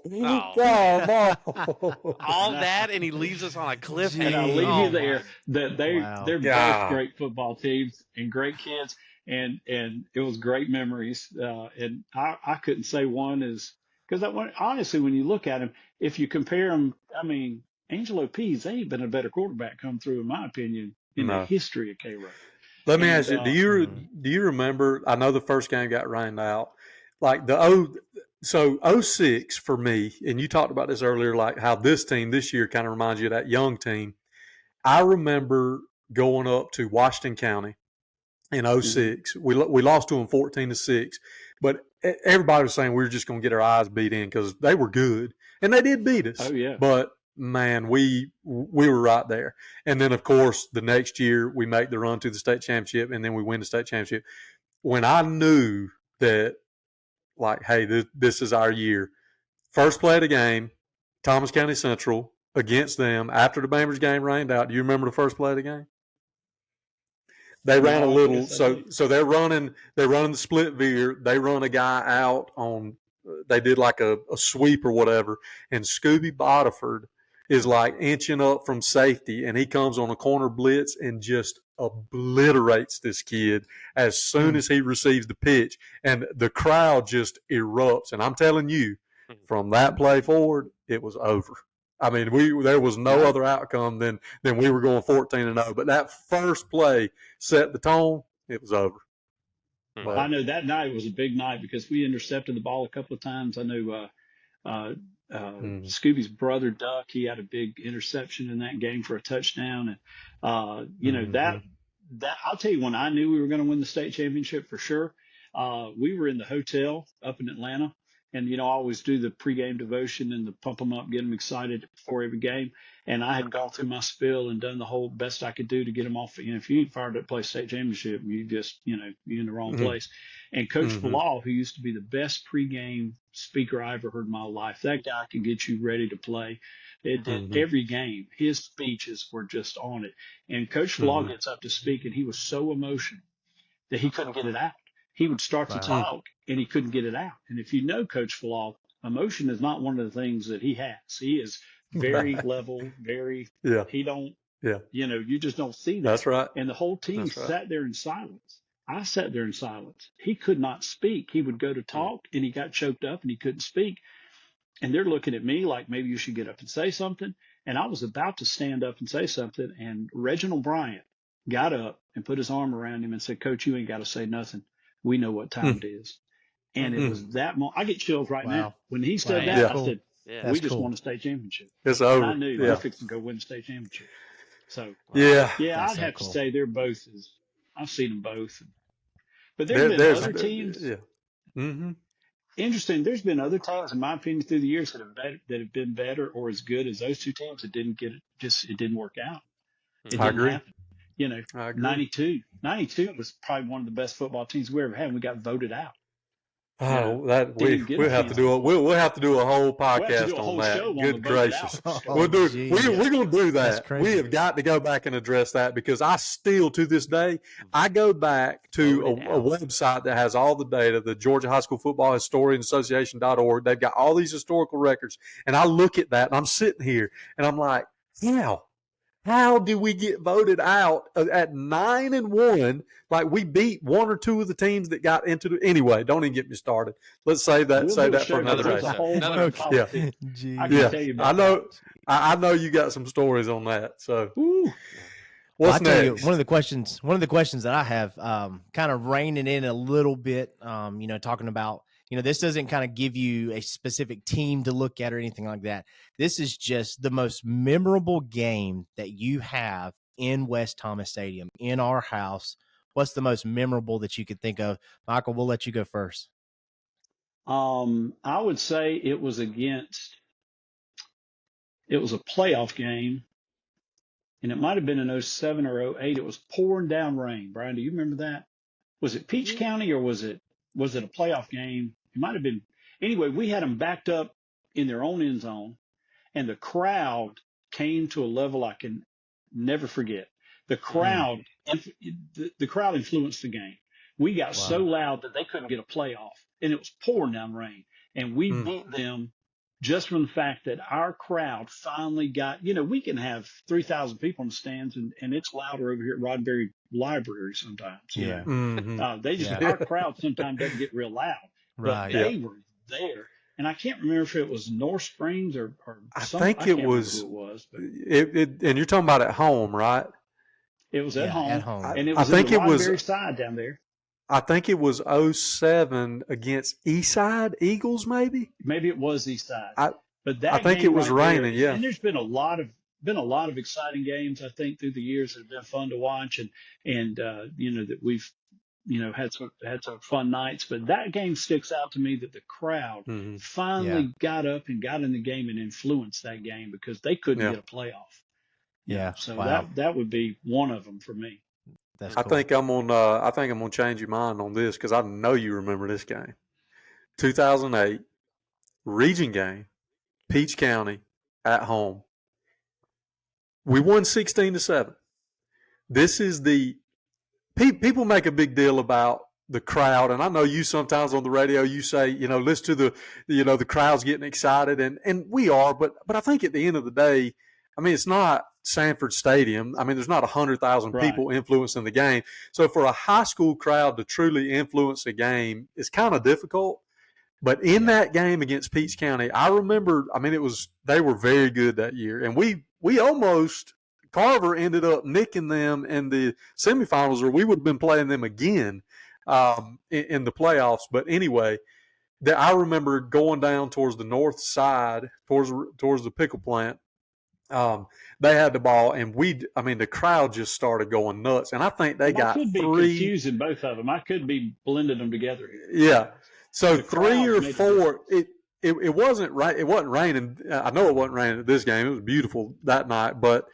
All that, and he leaves us on a cliffhanger. And I'll leave you there. That they're both great football teams and great kids, and it was great memories. And I couldn't say one is because honestly, when you look at him, if you compare them, I mean, Angelo Pease, they ain't been a better quarterback come through, in my opinion, in the history of Cairo. Let me ask you, do you remember, I know the first game got rained out, like 06 for me, and you talked about this earlier, like how this team this year kind of reminds you of that young team. I remember going up to Washington County in 06. We lost to them 14-6, but everybody was saying we were just going to get our eyes beat in because they were good, and they did beat us. Oh, yeah. But man, we were right there. And then, of course, the next year we make the run to the state championship, and then we win the state championship. When I knew that, like, hey, this is our year. First play of the game, Thomas County Central against them after the Bamers game rained out. Do you remember the first play of the game? They ran a little, so they're running the split veer. They run a guy out on. They did like a sweep or whatever, and Scooby Bodiford is like inching up from safety, and he comes on a corner blitz and just obliterates this kid as soon as he receives the pitch, and the crowd just erupts. And I'm telling you, from that play forward, it was over. I mean, there was no other outcome than we were going 14-0. But that first play set the tone. It was over. But I know that night was a big night because we intercepted the ball a couple of times. I know Scooby's brother Duck, he had a big interception in that game for a touchdown, and you know that I'll tell you, when I knew we were going to win the state championship for sure, we were in the hotel up in Atlanta. And, you know, I always do the pregame devotion and the pump them up, get them excited before every game. And I had gone through my spiel and done the whole best I could do to get them off. You know, if you ain't fired up to play state championship, you just, you know, you're in the wrong place. And Coach Bilal, who used to be the best pregame speaker I ever heard in my life, that guy can get you ready to play. It did every game. His speeches were just on it. And Coach Bilal gets up to speak, and he was so emotional that he couldn't get it out. He would start to talk, and he couldn't get it out. And if you know Coach Falal, emotion is not one of the things that he has. He is very level, very he don't you know, you just don't see that. That's right. And the whole team sat there in silence. I sat there in silence. He could not speak. He would go to talk, and he got choked up, and he couldn't speak. And they're looking at me like, maybe you should get up and say something. And I was about to stand up and say something, and Reginald Bryant got up and put his arm around him and said, "Coach, you ain't got to say nothing. We know what time it is." And it was that moment. I get chills right now. When he said that, I said, we just won a state championship. It's over. And I knew we're fixing to go win the state championship. So, I'd have to say they're both. I've seen them both. But there's been other teams. Interesting. There's been other teams, in my opinion, through the years that have been better or as good as those two teams that didn't get it. Just, it didn't work out. It didn't happen. You know, 92 was probably one of the best football teams we ever had, and we got voted out. Oh, we'll have to do a whole podcast on that. Good gracious, we're going to do that. We have got to go back and address that, because I still, to this day, I go back to a website that has all the data, the Georgia High School Football Historian Association.org. They've got all these historical records, and I look at that, and I'm sitting here, and I'm like, how did we get voted out at 9-1? Like, we beat one or two of the teams that got into the. Anyway, don't even get me started. Let's save that for another day. I can tell you about that. I know you got some stories on that. So, what's next? One of the questions that I have, kind of reining in a little bit, you know, talking about, you know, this doesn't kind of give you a specific team to look at or anything like that. This is just the most memorable game that you have in West Thomas Stadium, in our house. What's the most memorable that you could think of? Michael, we'll let you go first. I would say it was a playoff game, and it might have been in 07 or 08. It was pouring down rain. Brian, do you remember that? Was it Peach County, or was it a playoff game? It might have been. Anyway, we had them backed up in their own end zone, and the crowd came to a level I can never forget. The crowd, the crowd influenced the game. We got so loud that they couldn't get a playoff, and it was pouring down rain, and we beat them just from the fact that our crowd finally got. You know, we can have 3,000 people in the stands, and it's louder over here at Roddenberry Library sometimes. You know? Our crowd sometimes doesn't get real loud. But they were there, and I can't remember if it was North Springs or I think it was. Who it was, but and you're talking about at home, right? It was at home. At home. And it was on the Roddenberry side down there. I think it was 07 against Eastside Eagles, maybe. Maybe it was Eastside. But that I think it was raining. Yeah. And there's been a lot of exciting games, I think, through the years that have been fun to watch, and you know, that we've, you know, had some fun nights. But that game sticks out to me, that the crowd finally got up and got in the game and influenced that game, because they couldn't get a playoff. Yeah. So that would be one of them for me. That's I cool. think I'm gonna change your mind on this because I know you remember this game. 2008 region game, Peach County at home. We won 16-7. This is the people make a big deal about the crowd, and I know you sometimes on the radio you say, listen to the crowd's getting excited, and we are, but I think at the end of the day, I mean, it's not Sanford Stadium. I mean, there's not 100,000 people influencing the game. So for a high school crowd to truly influence a game is kind of difficult. But in that game against Peach County, I remember, I mean, they were very good that year. And we almost, Carver ended up nicking them in the semifinals, or we would have been playing them again in the playoffs. But anyway, I remember going down towards the north side, towards the pickle plant. They had the ball, and the crowd just started going nuts. And I think they got could be confusing both of them. I could be blending them together here. Yeah. So 3 or 4, it wasn't right. It wasn't raining. I know it wasn't raining at this game. It was beautiful that night, but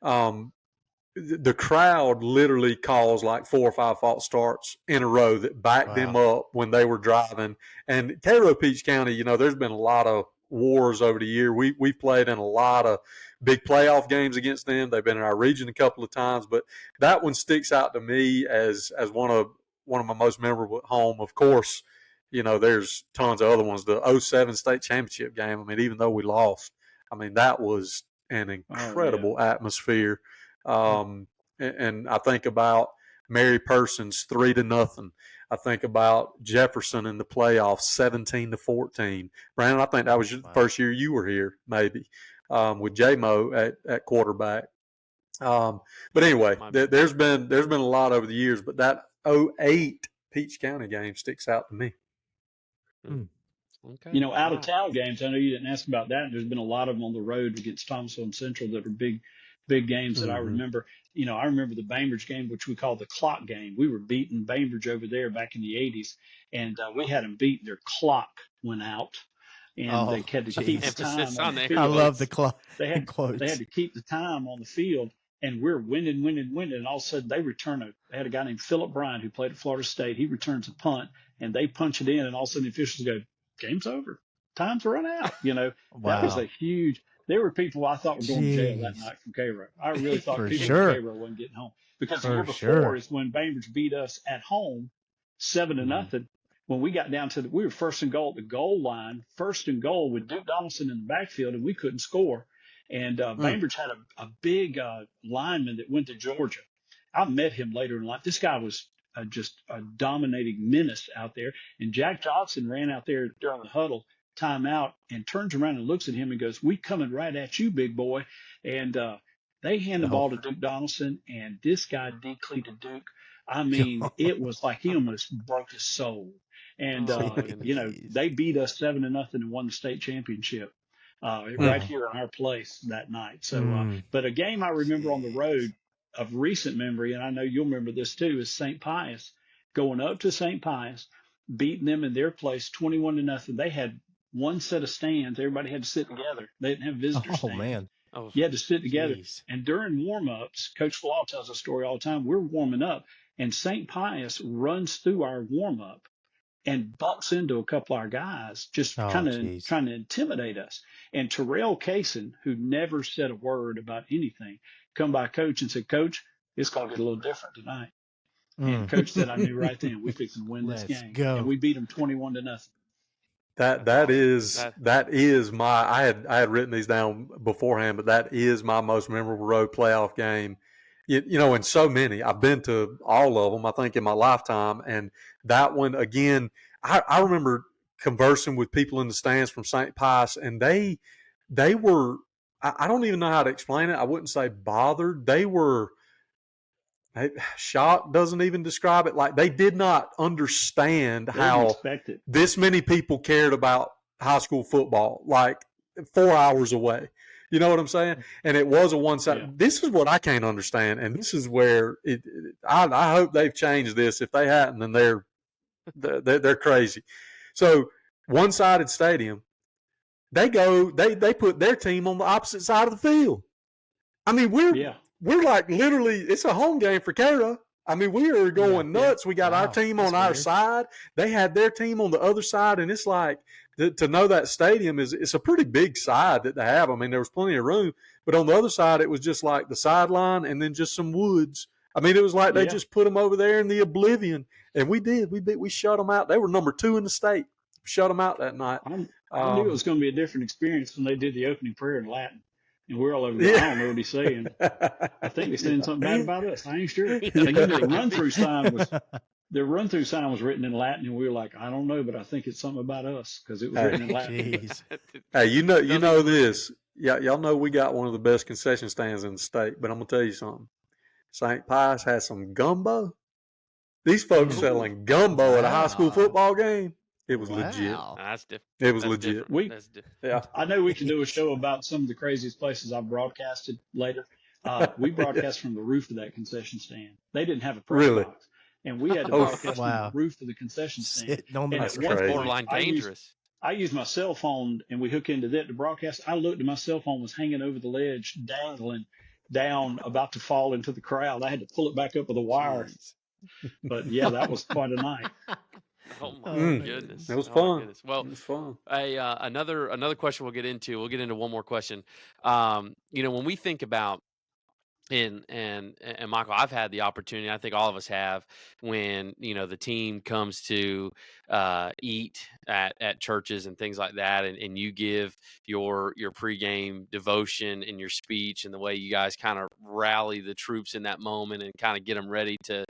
the crowd literally caused like 4 or 5 false starts in a row that backed them up when they were driving. And Cairo, Peach County, there's been a lot of wars over the year. We've played in a lot of big playoff games against them. They've been in our region a couple of times, but that one sticks out to me as one of my most memorable at home. Of course, there's tons of other ones. The 2007 state championship game, I mean, even though we lost, I mean, that was an incredible atmosphere. And I think about Mary Persons 3-0. I think about Jefferson in the playoffs 17-14. Brandon, I think that was the first year you were here, maybe, with J-Mo at quarterback. But anyway, there's been a lot over the years, but that 2008 Peach County game sticks out to me. Okay. Out of town games, I know you didn't ask about that. There's been a lot of them on the road against Thomasville and Central that are big games that I remember. I remember the Bainbridge game, which we call the clock game. We were beating Bainbridge over there back in the 80s, and we had them beat. Their clock went out, and they had to keep the time on the field. I love the clock. They had to keep the time on the field, and we're winning. And all of a sudden, they had a guy named Philip Bryan who played at Florida State. He returns a punt, and they punch it in, and all of a sudden the officials go, "Game's over. Time's run out." That was a huge. There were people I thought were going to jail that night from Cairo. I really thought people from Cairo wasn't getting home because the year before is when Bainbridge beat us at home 7-0. When we got down to we were first and goal at the goal line, first and goal with Duke Donaldson in the backfield, and we couldn't score. And Bainbridge had a big lineman that went to Georgia. I met him later in life. This guy was just a dominating menace out there. And Jack Johnson ran out there during the huddle timeout and turns around and looks at him and goes, "We coming right at you, big boy." And they hand the ball to Duke Donaldson, and this guy decleated Duke. I mean, it was like he almost broke his soul. And they beat us 7-0 and won the state championship right here in our place that night. So, but a game I remember on the road of recent memory, and I know you'll remember this too, is St. Pius. Going up to St. Pius, beating them in their place 21-0. They had one set of stands. Everybody had to sit together. They didn't have visitor stands. Man. You had to sit together. And during warm-ups, Coach Flaw tells a story all the time. We're warming up, and St. Pius runs through our warm-up and bumps into a couple of our guys, just kind of trying to intimidate us. And Terrell Kaysen, who never said a word about anything, come by Coach and said, "Coach, it's going to get a little different tonight." And Coach said, "I knew right then we fixing to win this game." And we beat them 21-0. That is my I had written these down beforehand, but that is my most memorable road playoff game. And so many. I've been to all of them, I think, in my lifetime. And that one, again, I remember conversing with people in the stands from St. Pius, and they were, I don't even know how to explain it. I wouldn't say bothered. They were, shocked doesn't even describe it. Like they did not understand how this many people cared about high school football, like 4 hours away. You know what I'm saying? And it was a one-sided. Yeah. This is what I can't understand, and this is where I hope they've changed this. If they hadn't, then they're crazy. So one-sided stadium. They put their team on the opposite side of the field. I mean, we're like literally, it's a home game for Cairo. I mean, we are going nuts. We got our team on our side. They had their team on the other side, and it's like to know that stadium it's a pretty big side that they have. I mean, there was plenty of room, but on the other side, it was just like the sideline and then just some woods. I mean, it was like they just put them over there in the oblivion, and we did. We shut them out. They were number 2 in the state. Shut them out that night. I knew it was going to be a different experience when they did the opening prayer in Latin. And we're all over there. I don't know what he's saying. I think he's saying something bad about us. I ain't sure. The run-through sign was written in Latin, and we were like, I don't know, but I think it's something about us because it was written in Latin. Hey, you know this. Yeah, y'all know we got one of the best concession stands in the state, but I'm gonna tell you something. St. Pius has some gumbo. These folks selling gumbo at a high school football game. It was legit. That's different. It was legit. I know we can do a show about some of the craziest places I've broadcasted later. We broadcast from the roof of that concession stand. They didn't have a press box, and we had to broadcast from the roof of the concession stand. That's crazy. Borderline dangerous. I used my cell phone, and we hook into that to broadcast. I looked, and my cell phone was hanging over the ledge, dangling down, about to fall into the crowd. I had to pull it back up with a wire. But yeah, that was quite a night. Oh my goodness! It was fun. Well, it was fun. Another question we'll get into. We'll get into one more question. When we think about and Michael, I've had the opportunity. I think all of us have when the team comes to eat at churches and things like that, and you give your pregame devotion and your speech and the way you guys kind of rally the troops in that moment and kind of get them ready to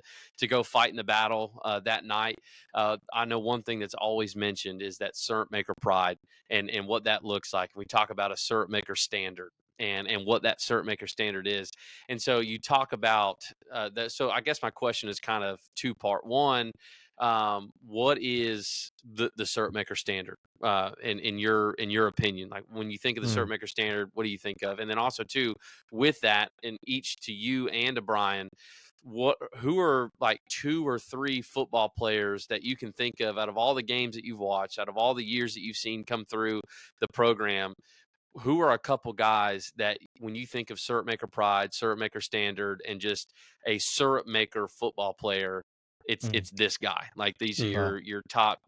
go fight in the battle that night. I know one thing that's always mentioned is that Syrupmaker pride and what that looks like. We talk about a Syrupmaker standard. And what that Syrupmaker standard is. And so you talk about that. So I guess my question is kind of 2-part. One, what is the Syrupmaker standard in your opinion? Like when you think of the Syrupmaker standard, what do you think of? And then also too, with that, and each to you and to Brian, who are like 2 or 3 football players that you can think of out of all the games that you've watched, out of all the years that you've seen come through the program? Who are a couple guys that when you think of Syrupmaker pride, Syrupmaker standard, and just a Syrupmaker football player, it's this guy. Like these are your top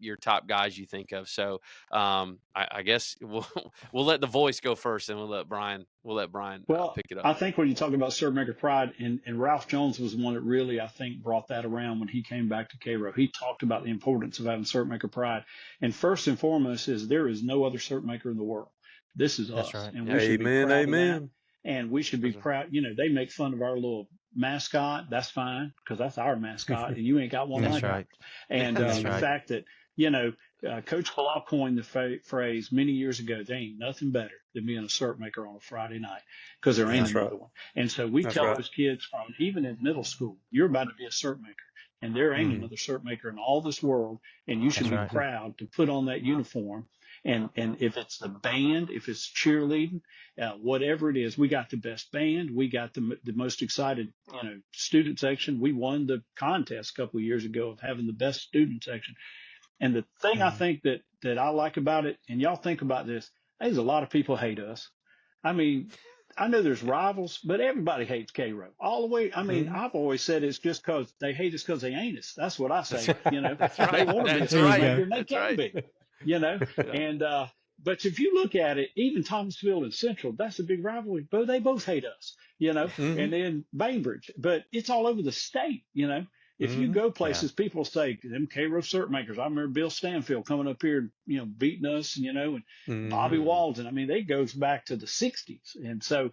guys you think of. So I guess we'll let the voice go first, and we'll let Brian pick it up. I think when you talk about Syrupmaker pride, and Ralph Jones was the one that really I think brought that around when he came back to Cairo. He talked about the importance of having Syrupmaker pride, and first and foremost is there is no other Syrupmaker in the world. This is us. Right. And we should be proud of that. And we should be proud. They make fun of our little mascot. That's fine because that's our mascot, and you ain't got one like that. And the fact that, Coach Palau coined the phrase many years ago, there ain't nothing better than being a Syrupmaker on a Friday night because there ain't another one. And so we tell those kids from even in middle school, you're about to be a Syrupmaker. And there ain't another Syrupmaker in all this world, and you should be proud to put on that uniform. And if it's the band, if it's cheerleading, whatever it is, we got the best band. We got the most excited, student section. We won the contest a couple of years ago of having the best student section. And the thing I think that I like about it, and y'all think about this, there's a lot of people hate us. I mean, I know there's rivals, but everybody hates Cairo all the way. I mean, I've always said it's just because they hate us because they ain't us. That's what I say. They want to be a Syrupmaker, and they can be. And but if you look at it, even Thomasville and Central, that's a big rivalry. But they both hate us, and then Bainbridge. But it's all over the state, If you go places, people say them Cairo Syrupmakers. I remember Bill Stanfield coming up here, beating us, and Bobby Walden. I mean, they goes back to the 60s. And so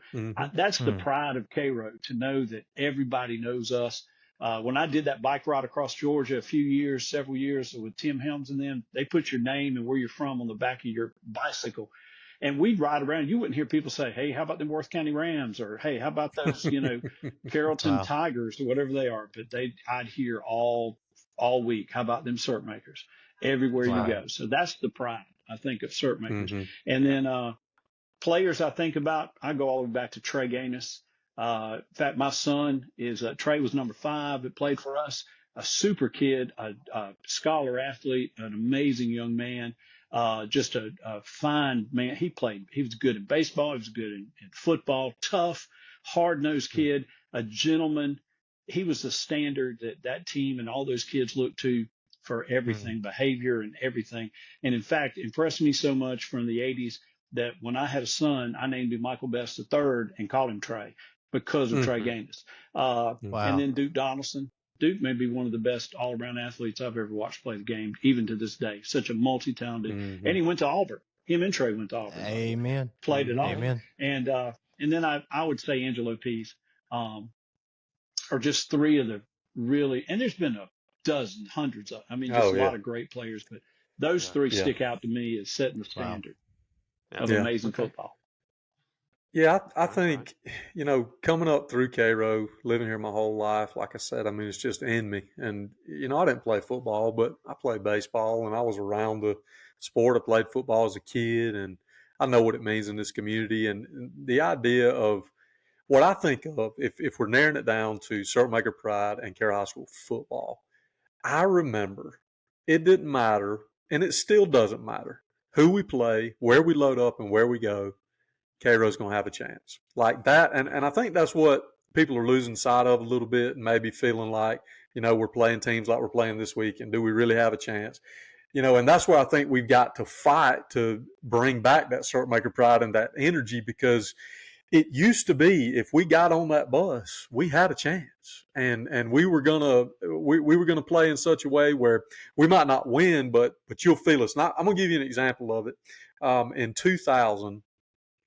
that's the pride of Cairo, to know that everybody knows us. When I did that bike ride across Georgia several years with Tim Helms and them, they put your name and where you're from on the back of your bicycle. And we'd ride around. You wouldn't hear people say, hey, how about them Worth County Rams? Or, hey, how about those, Carrollton Tigers or whatever they are. But I'd hear all week, how about them Syrupmakers everywhere you go. So that's the pride, I think, of Syrupmakers. And then players I think about, I go all the way back to Trey Gaines. In fact, my son Trey was number 5 that played for us, a super kid, a scholar athlete, an amazing young man, just a fine man. He was good in baseball. He was good in football, tough, hard-nosed kid. a gentleman. He was the standard that team and all those kids looked to for everything, behavior and everything. And in fact, impressed me so much from the 80s that when I had a son, I named him Michael Best III and called him Trey because of Trey Gainis. And then Duke Donaldson. Duke may be one of the best all-around athletes I've ever watched play the game, even to this day. Such a multi-talented, and he went to Auburn. Him and Trey went to Auburn. Amen. Played at Auburn. Amen. And then I would say Angelo Pease, are just three of the really, and there's been a dozen, hundreds of, I mean, just a lot of great players, but those three stick out to me as setting the standard of amazing football. Yeah, I think, you know, coming up through Cairo, living here my whole life, like I said, I mean, it's just in me. And, you know, I didn't play football, but I played baseball and I was around the sport. I played football as a kid and I know what it means in this community. And the idea of what I think of, if we're narrowing it down to Syrupmaker Pride and Cairo High School football, I remember it didn't matter, and it still doesn't matter, who we play, where we load up, and where we go. Cairo's going to have a chance like that. And I think that's what people are losing sight of a little bit and maybe feeling like, you know, we're playing teams like we're playing this week. And do we really have a chance? You know, and that's where I think we've got to fight to bring back that Syrupmaker pride and that energy, because it used to be if we got on that bus, we had a chance, and we were gonna play in such a way where we might not win, but you'll feel us. Now, I'm gonna give you an example of it. In 2000,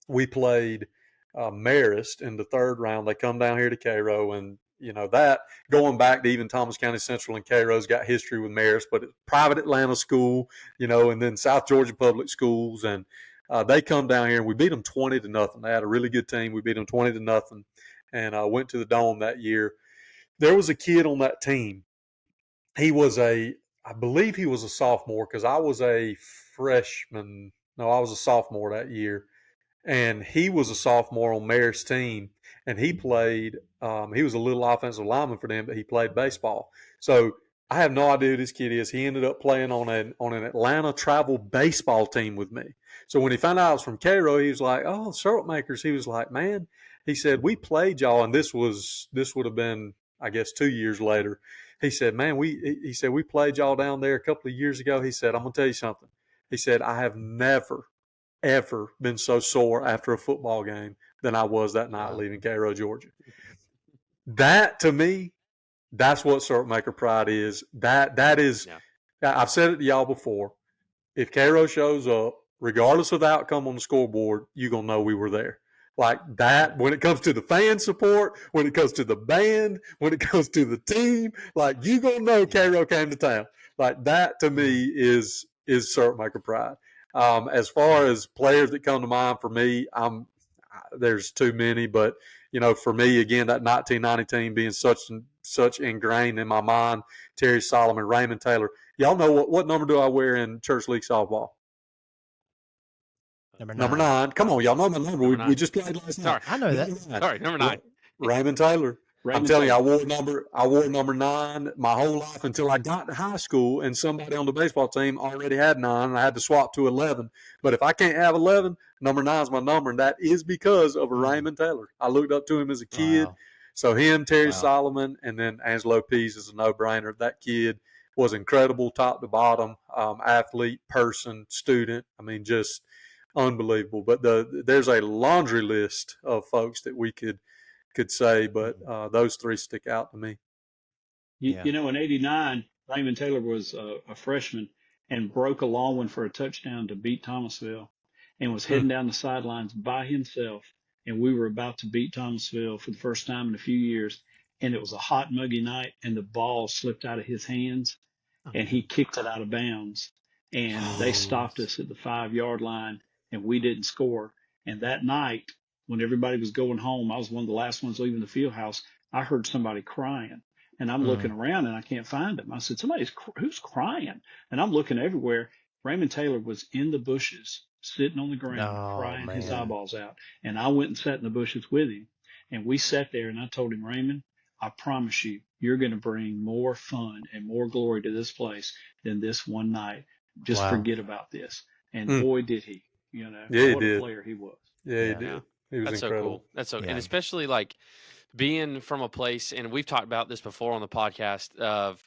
we played Marist in the third round. They come down here to Cairo, and you know that going back to even Thomas County Central and Cairo's got history with Marist, but it's private Atlanta school, you know, and then South Georgia public schools, and they come down here and we beat them 20-0. They had a really good team. We beat them 20-0, and went to the Dome that year. There was a kid on that team. I believe he was a sophomore because I was a freshman. No, I was a sophomore that year. And he was a sophomore on Mayor's team, and he played. He was a little offensive lineman for them, but he played baseball. So I have no idea who this kid is. He ended up playing on an Atlanta travel baseball team with me. So when he found out I was from Cairo, he was like, "Oh, Syrupmakers." He was like, "Man," he said, "we played y'all," and this would have been, I guess, 2 years later. He said, "Man, he said we played y'all down there a couple of years ago." He said, "I'm gonna tell you something." He said, "I have never ever been so sore after a football game than I was that night leaving Cairo, Georgia." That, to me, that's what Syrupmaker pride is. That is, I've said it to y'all before. If Cairo shows up, regardless of the outcome on the scoreboard, you're going to know we were there. Like that, when it comes to the fan support, when it comes to the band, when it comes to the team, like you're going to know Cairo came to town. Like that, to me, is Syrupmaker pride. As far as players that come to mind for me, there's too many, but you know, for me, again, that 1990 team being such ingrained in my mind, Terry Solomon, Raymond Taylor. Y'all know what number do I wear in church league softball? Number 9. Come on, y'all know my number. We just played last night. Sorry, I know that. Sorry, number 9. Raymond Taylor. I'm telling you, I wore number 9 my whole life until I got to high school, and somebody on the baseball team already had 9, and I had to swap to 11. But if I can't have 11, number 9 is my number, and that is because of Raymond Taylor. I looked up to him as a kid. Wow. So him, Terry Solomon, and then Angelo Pease is a no-brainer. That kid was incredible, top to bottom, athlete, person, student. I mean, just unbelievable. But there's a laundry list of folks that we could say, but those three stick out to me. You know, in '89, Raymond Taylor was a freshman and broke a long one for a touchdown to beat Thomasville, and was heading down the sidelines by himself. And we were about to beat Thomasville for the first time in a few years. And it was a hot, muggy night, and the ball slipped out of his hands, and he kicked it out of bounds. And they stopped us at the 5-yard line, and we didn't score. And that night, when everybody was going home, I was one of the last ones leaving the field house. I heard somebody crying, and I'm looking around and I can't find him. I said, who's crying? And I'm looking everywhere. Raymond Taylor was in the bushes, sitting on the ground, crying his eyeballs out. And I went and sat in the bushes with him, and we sat there, and I told him, Raymond, I promise you, you're going to bring more fun and more glory to this place than this one night. Just forget about this. And boy, did he, you know, what a player he was. Yeah, he did. He was That's incredible. So cool. That's so, and especially like being from a place, and we've talked about this before on the podcast, of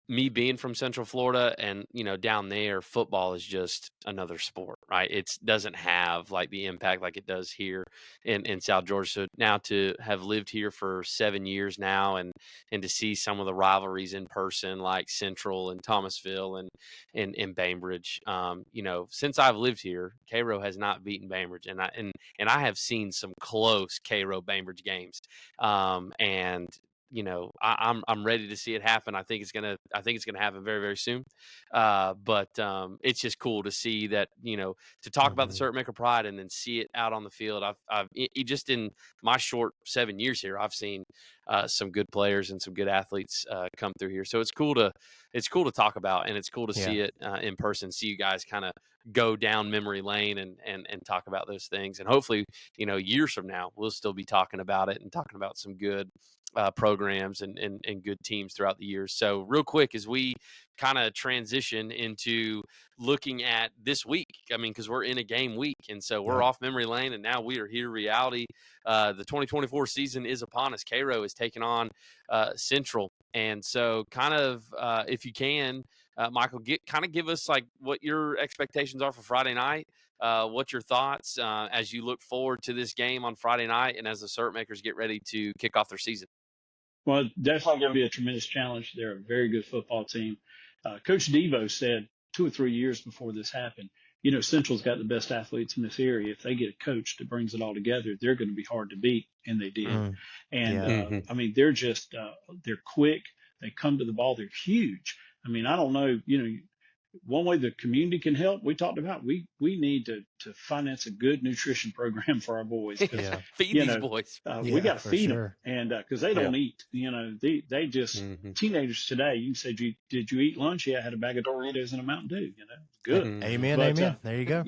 me being from Central Florida, and down there football is just another sport, right? It doesn't have like the impact like it does here in South Georgia. So now to have lived here for 7 years now, and to see some of the rivalries in person, like Central and Thomasville and Bainbridge, since I've lived here, Cairo has not beaten Bainbridge, and I have seen some close Cairo Bainbridge games. And I'm ready to see it happen. I think it's gonna happen very, very soon. But it's just cool to see that, to talk about the Syrupmaker pride and then see it out on the field. Just in my short 7 years here, I've seen some good players and some good athletes come through here. So it's cool to talk about, and it's cool to see it in person, see you guys kind of go down memory lane and talk about those things. And hopefully, years from now, we'll still be talking about it and talking about some good programs and good teams throughout the years. So real quick, as we kind of transition into looking at this week, because we're in a game week, and so we're off memory lane, and now we are here reality. The 2024 season is upon us. Cairo is taking on Central, and so kind of if you can, Michael, give us like what your expectations are for Friday night. What's your thoughts as you look forward to this game on Friday night, and as the Syrupmakers get ready to kick off their season? Well, definitely going to be a tremendous challenge. They're a very good football team. Coach Devo said 2 or 3 years before this happened, Central's got the best athletes in this area. If they get a coach that brings it all together, they're going to be hard to beat, and they did. And they're just they're quick. They come to the ball. They're huge. I don't know, one way the community can help, we talked about, we need to finance a good nutrition program for our boys. Feed these boys. We got to feed them, and because they don't eat, they just teenagers today. You can say, did you eat lunch? Yeah, I had a bag of Doritos and a Mountain Dew. Good. Amen. But, amen. There you go.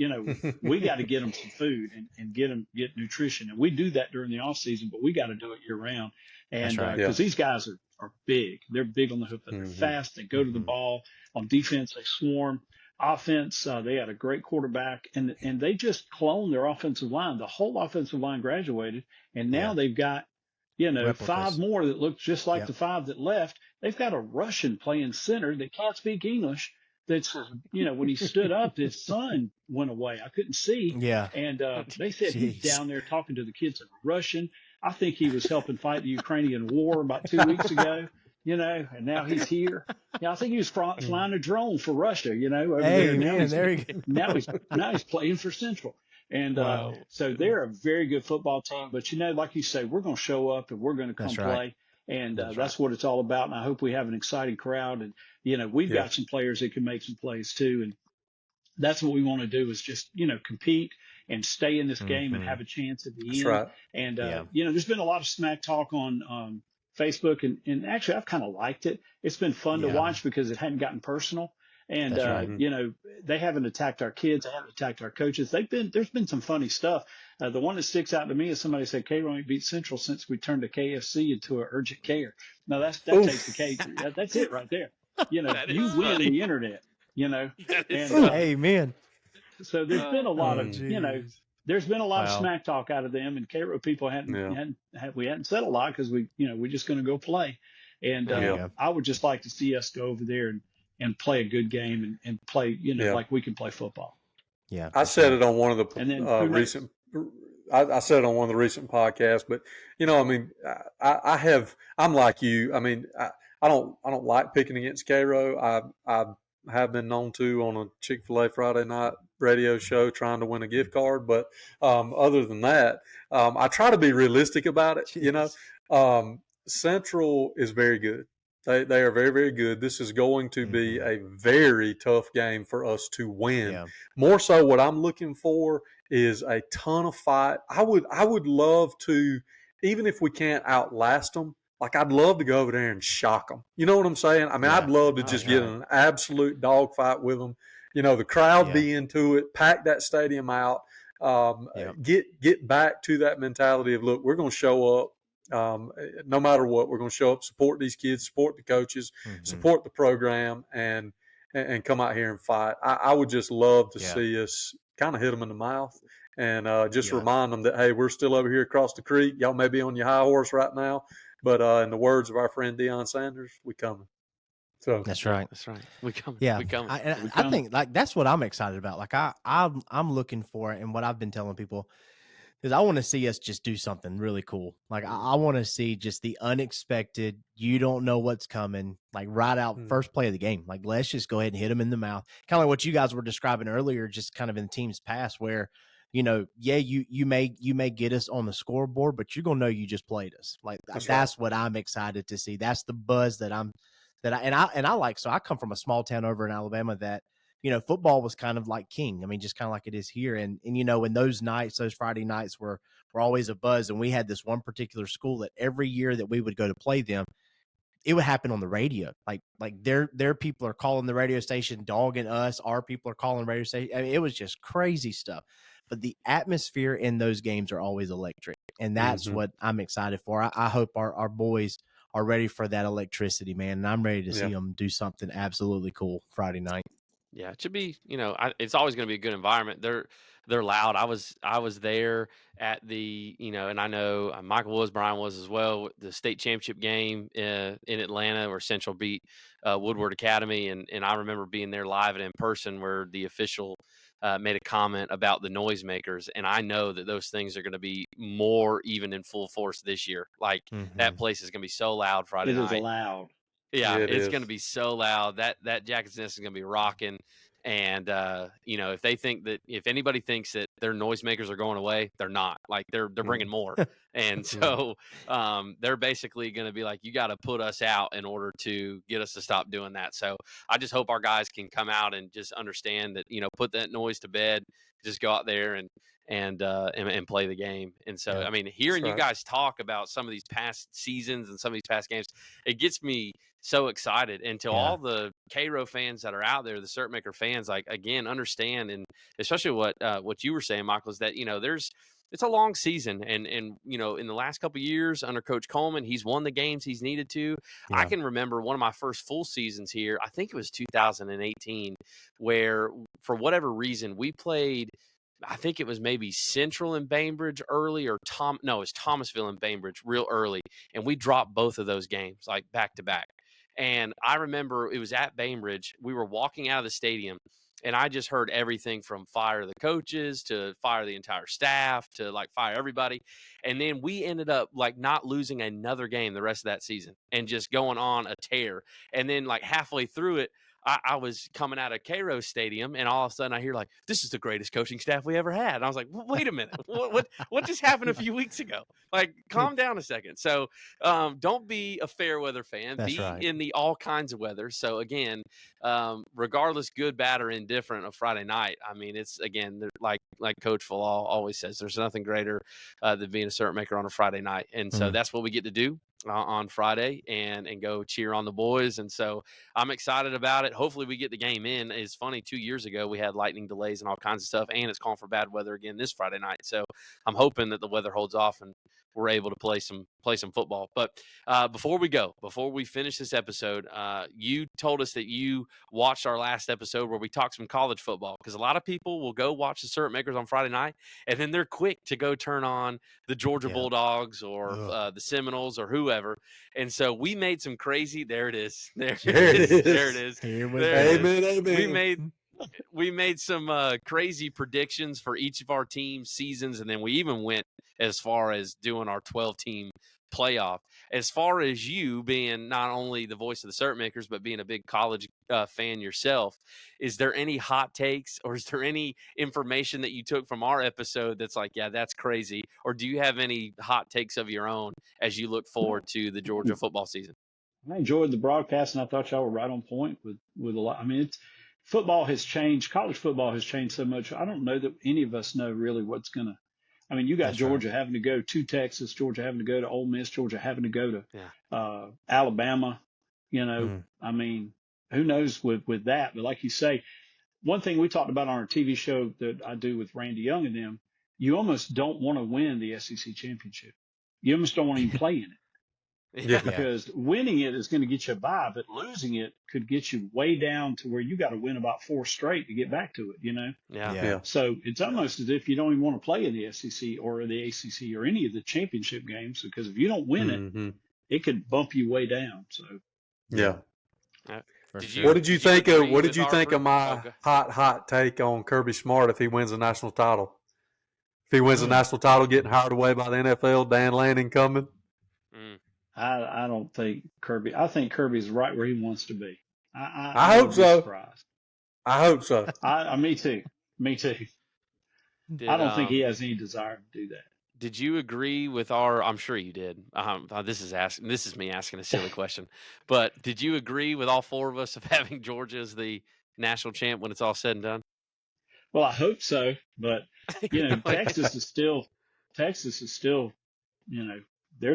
We got to get them some food and get nutrition, and we do that during the off season, but we got to do it year round. And because these guys are big, they're big on the hook, but they're fast. They go to the ball. On defense, they swarm. Offense, they had a great quarterback, and they just cloned their offensive line. The whole offensive line graduated, and now they've got, Replicas. 5 more that look just like the 5 that left. They've got a Russian playing center that can't speak English. That's, when he stood up, his son went away. I couldn't see. Yeah. And they said he's down there talking to the kids in Russian. I think he was helping fight the Ukrainian war about 2 weeks ago. And now he's here. I think he was flying a drone for Russia, over there. Now he's playing for Central. And so they're a very good football team. But, like you say, we're going to show up and we're going to come play. And that's what it's all about. And I hope we have an exciting crowd. And, we've got some players that can make some plays too. And that's what we want to do, is just, compete and stay in this game and have a chance at the end. Right. And, there's been a lot of smack talk on Facebook, and actually I've kind of liked it. It's been fun to watch because it hadn't gotten personal. And, they haven't attacked our kids. They haven't attacked our coaches. There's been some funny stuff. The one that sticks out to me is somebody said Cairo ain't beat Central since we turned a KFC into an urgent care. No, that takes the cake. That's it right there. You win the internet, Amen. So there's been a lot of, there's been a lot of smack talk out of them, and Cairo people hadn't said a lot because we're just going to go play. And I would just like to see us go over there and play a good game and play, like we can play football. Yeah. I said it on one of the recent. I said it on one of the recent podcasts, but I'm like you. I don't like picking against Cairo. I have been known to on a Chick-fil-A Friday night radio show trying to win a gift card. But other than that, I try to be realistic about it. Central is very good. They are very, very good. This is going to be a very tough game for us to win. Yeah. More so what I'm looking for is a ton of fight. I would love to, even if we can't outlast them, like I'd love to go over there and shock them. You know what I'm saying? I'd love to just get an absolute dogfight with them. The crowd be into it, pack that stadium out, get back to that mentality of, look, we're going to show up. No matter what, we're going to show up, support these kids, support the coaches, support the program, and come out here and fight. I would just love to see us kind of hit them in the mouth and just Yeah. remind them that, hey, we're still over here across the creek. Y'all may be on your high horse right now, but in the words of our friend Deion Sanders, we coming. So That's Yeah, right. that's right. We coming. Yeah, We coming. I think like that's what I'm excited about. Like I'm looking for it, and what I've been telling people is I want to see us just do something really cool. Like I want to see just the unexpected. You don't know what's coming. Like right out first play of the game. Like let's just go ahead and hit them in the mouth. Kind of like what you guys were describing earlier, just kind of in teams past where. Yeah, you may get us on the scoreboard, but you're gonna know you just played us. Like that's right. what I'm excited to see. That's the buzz that I like. So I come from a small town over in Alabama that football was kind of like king. I mean, just kind of like it is here. And in those nights, those Friday nights were always a buzz. And we had this one particular school that every year that we would go to play them, it would happen on the radio. Like their people are calling the radio station, dogging us. Our people are calling the radio station. I mean, it was just crazy stuff. But the atmosphere in those games are always electric, and that's what I'm excited for. I hope our boys are ready for that electricity, man. And I'm ready to see them do something absolutely cool Friday night. Yeah, it should be. It's always going to be a good environment. They're loud. I was there at the and I know Michael was, Brian was as well. The state championship game in Atlanta, where Central beat Woodward Academy, and I remember being there live and in person, where the official made a comment about the noisemakers, and I know that those things are going to be more even in full force this year. Like that place is going to be so loud Friday It is night. loud. Yeah, it it's is. going to be so loud that Jackets Nest is going to be rocking. And if they think that if anybody thinks that their noisemakers are going away, they're not. Like they're bringing more. And so they're basically going to be like, you got to put us out in order to get us to stop doing that. So I just hope our guys can come out and just understand that put that noise to bed. Just go out there and play the game. And so I mean, hearing you guys talk about some of these past seasons and some of these past games, it gets me so excited. And to all the Cairo fans that are out there, the Syrupmaker fans, like again, understand, and especially what you were saying, Michael, is that it's a long season, and in the last couple of years under Coach Coleman, he's won the games he's needed to. Yeah. I can remember one of my first full seasons here. I think it was 2018, where for whatever reason we played. I think it was maybe Central and Bainbridge early, or it was Thomasville and Bainbridge real early, and we dropped both of those games like back to back. And I remember it was at Bainbridge. We were walking out of the stadium, and I just heard everything from fire the coaches to fire the entire staff to like fire everybody. And then we ended up like not losing another game the rest of that season and just going on a tear. And then like halfway through it, I was coming out of Cairo Stadium, and all of a sudden I hear like, "This is the greatest coaching staff we ever had." And I was like, "Wait a minute, what just happened a few weeks ago? Like, calm down a second." So, don't be a fair weather fan. That's be right. in the all kinds of weather. So again, regardless, good, bad, or indifferent of Friday night. I mean, it's again like Coach Falal always says, there's nothing greater than being a Syrupmaker on a Friday night, and so that's what we get to do on Friday and go cheer on the boys. And so I'm excited about it. Hopefully we get the game in. It's funny, 2 years ago we had lightning delays and all kinds of stuff, and it's calling for bad weather again this Friday night. So I'm hoping that the weather holds off and we're able to play some football. But before we finish this episode, you told us that you watched our last episode where we talked some college football, because a lot of people will go watch the Syrupmakers on Friday night, and then they're quick to go turn on the Georgia Bulldogs or the Seminoles or whoever. And so we made some crazy. There it is. There it is. Here we There it go. is. Amen. We made some crazy predictions for each of our team seasons, and then we even went as far as doing our 12-team playoff. As far as you being not only the voice of the Syrupmakers, but being a big college fan yourself, is there any hot takes, or is there any information that you took from our episode that's like, yeah, that's crazy? Or do you have any hot takes of your own as you look forward to the Georgia football season? I enjoyed the broadcast, and I thought y'all were right on point with a lot. I mean, football has changed. College football has changed so much. I don't know that any of us know really what's going to. I mean, you got Georgia having to go to Texas, Georgia having to go to Ole Miss, Georgia having to go to Alabama. I mean, who knows with that? But like you say, one thing we talked about on our TV show that I do with Randy Young and them, you almost don't want to win the SEC championship. You almost don't want to even play in it. Yeah. because winning it is going to get you by, but losing it could get you way down to where you got to win about 4 straight to get back to it, you know? Yeah. Yeah. So it's almost as if you don't even want to play in the SEC or the ACC or any of the championship games, because if you don't win Mhm. it could bump you way down. So Yeah. For Did sure. What did you think of agree What did with you our think of my okay. hot take on Kirby Smart if he wins a national title? If he wins a Mm. national title, getting hired away by the NFL, Dan Lanning coming. Mm. I don't think Kirby. I think Kirby's right where he wants to be. I hope would be so. surprised. I hope so. Me too. Me too. Did, I don't think he has any desire to do that. Did you agree with our? I'm sure you did. This is me asking a silly question, but did you agree with all 4 of us of having Georgia as the national champ when it's all said and done? Well, I hope so, but Like, Texas is still, they're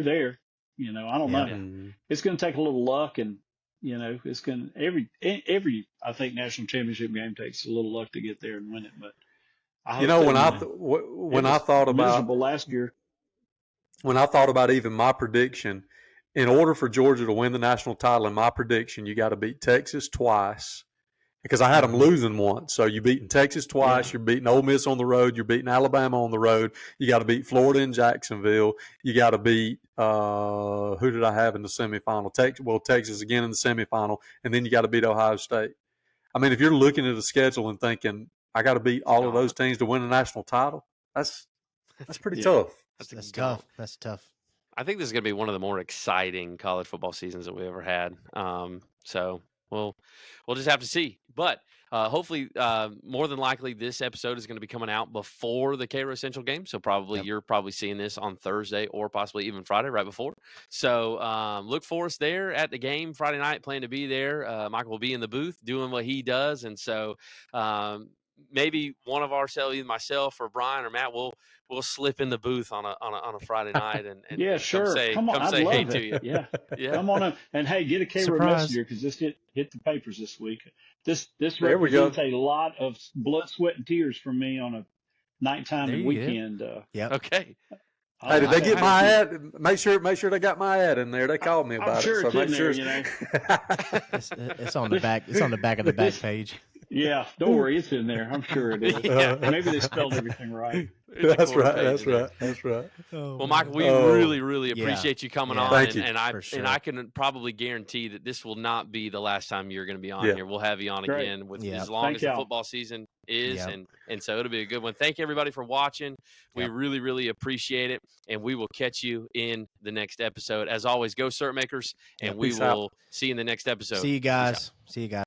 there. I don't Yeah. know. Mhm. It's going to take a little luck, and it's going to every I think national championship game takes a little luck to get there and win it. But I hope When they I win. when It I was thought about miserable last year. when I thought about even my prediction, in order for Georgia to win the national title, in my prediction, you got to beat Texas twice. Because I had them losing once. So you're beating Texas twice. Yeah. You're beating Ole Miss on the road. You're beating Alabama on the road. You got to beat Florida and Jacksonville. You got to beat who did I have in the semifinal? Texas again in the semifinal. And then you got to beat Ohio State. I mean, if you're looking at the schedule and thinking, I got to beat all of those teams to win a national title, that's pretty tough. That's tough. That's tough. I think this is going to be one of the more exciting college football seasons that we ever had. So we'll just have to see. But hopefully, more than likely, this episode is going to be coming out before the Cairo Central game. So you're probably seeing this on Thursday or possibly even Friday right before. So look for us there at the game Friday night. Plan to be there. Michael will be in the booth doing what he does, and so maybe one of ourselves, either myself or Brian or Matt, will slip in the booth on a Friday night and Yeah, sure. Come on, I'd say hey love to it. you. Yeah. Yeah. Come on up and hey, get a Cairo Surprise. Messenger because this hit the papers this week. This There we go. represents a lot of blood, sweat, and tears from me on a nighttime There and you go. weekend. Yep. Okay. Hey, did they get my ad? ad? Make sure they got my ad in there. They called me about I'm sure it. it's So make in sure there. It's on the back. It's on the back of the back page. Yeah, don't worry, it's in there. I'm sure it is. Yeah. Maybe they spelled everything right. It's a That's quarter right. page That's in there. right. That's right. Well, Michael, we Oh. really Yeah. appreciate you coming Yeah. on, Thank you. and I For sure. and I can probably guarantee that this will not be the last time you're going to be on Yeah. here. We'll have you on Great. again with Yeah. as long Thank as the y'all. football season is, Yeah. and so it'll be a good one. Thank you everybody for watching. We Yep. really appreciate it, and we will catch you in the next episode. As always, go Syrupmakers, and Yeah, we peace out. will see you in the next episode. See you Peace out. guys. See you guys.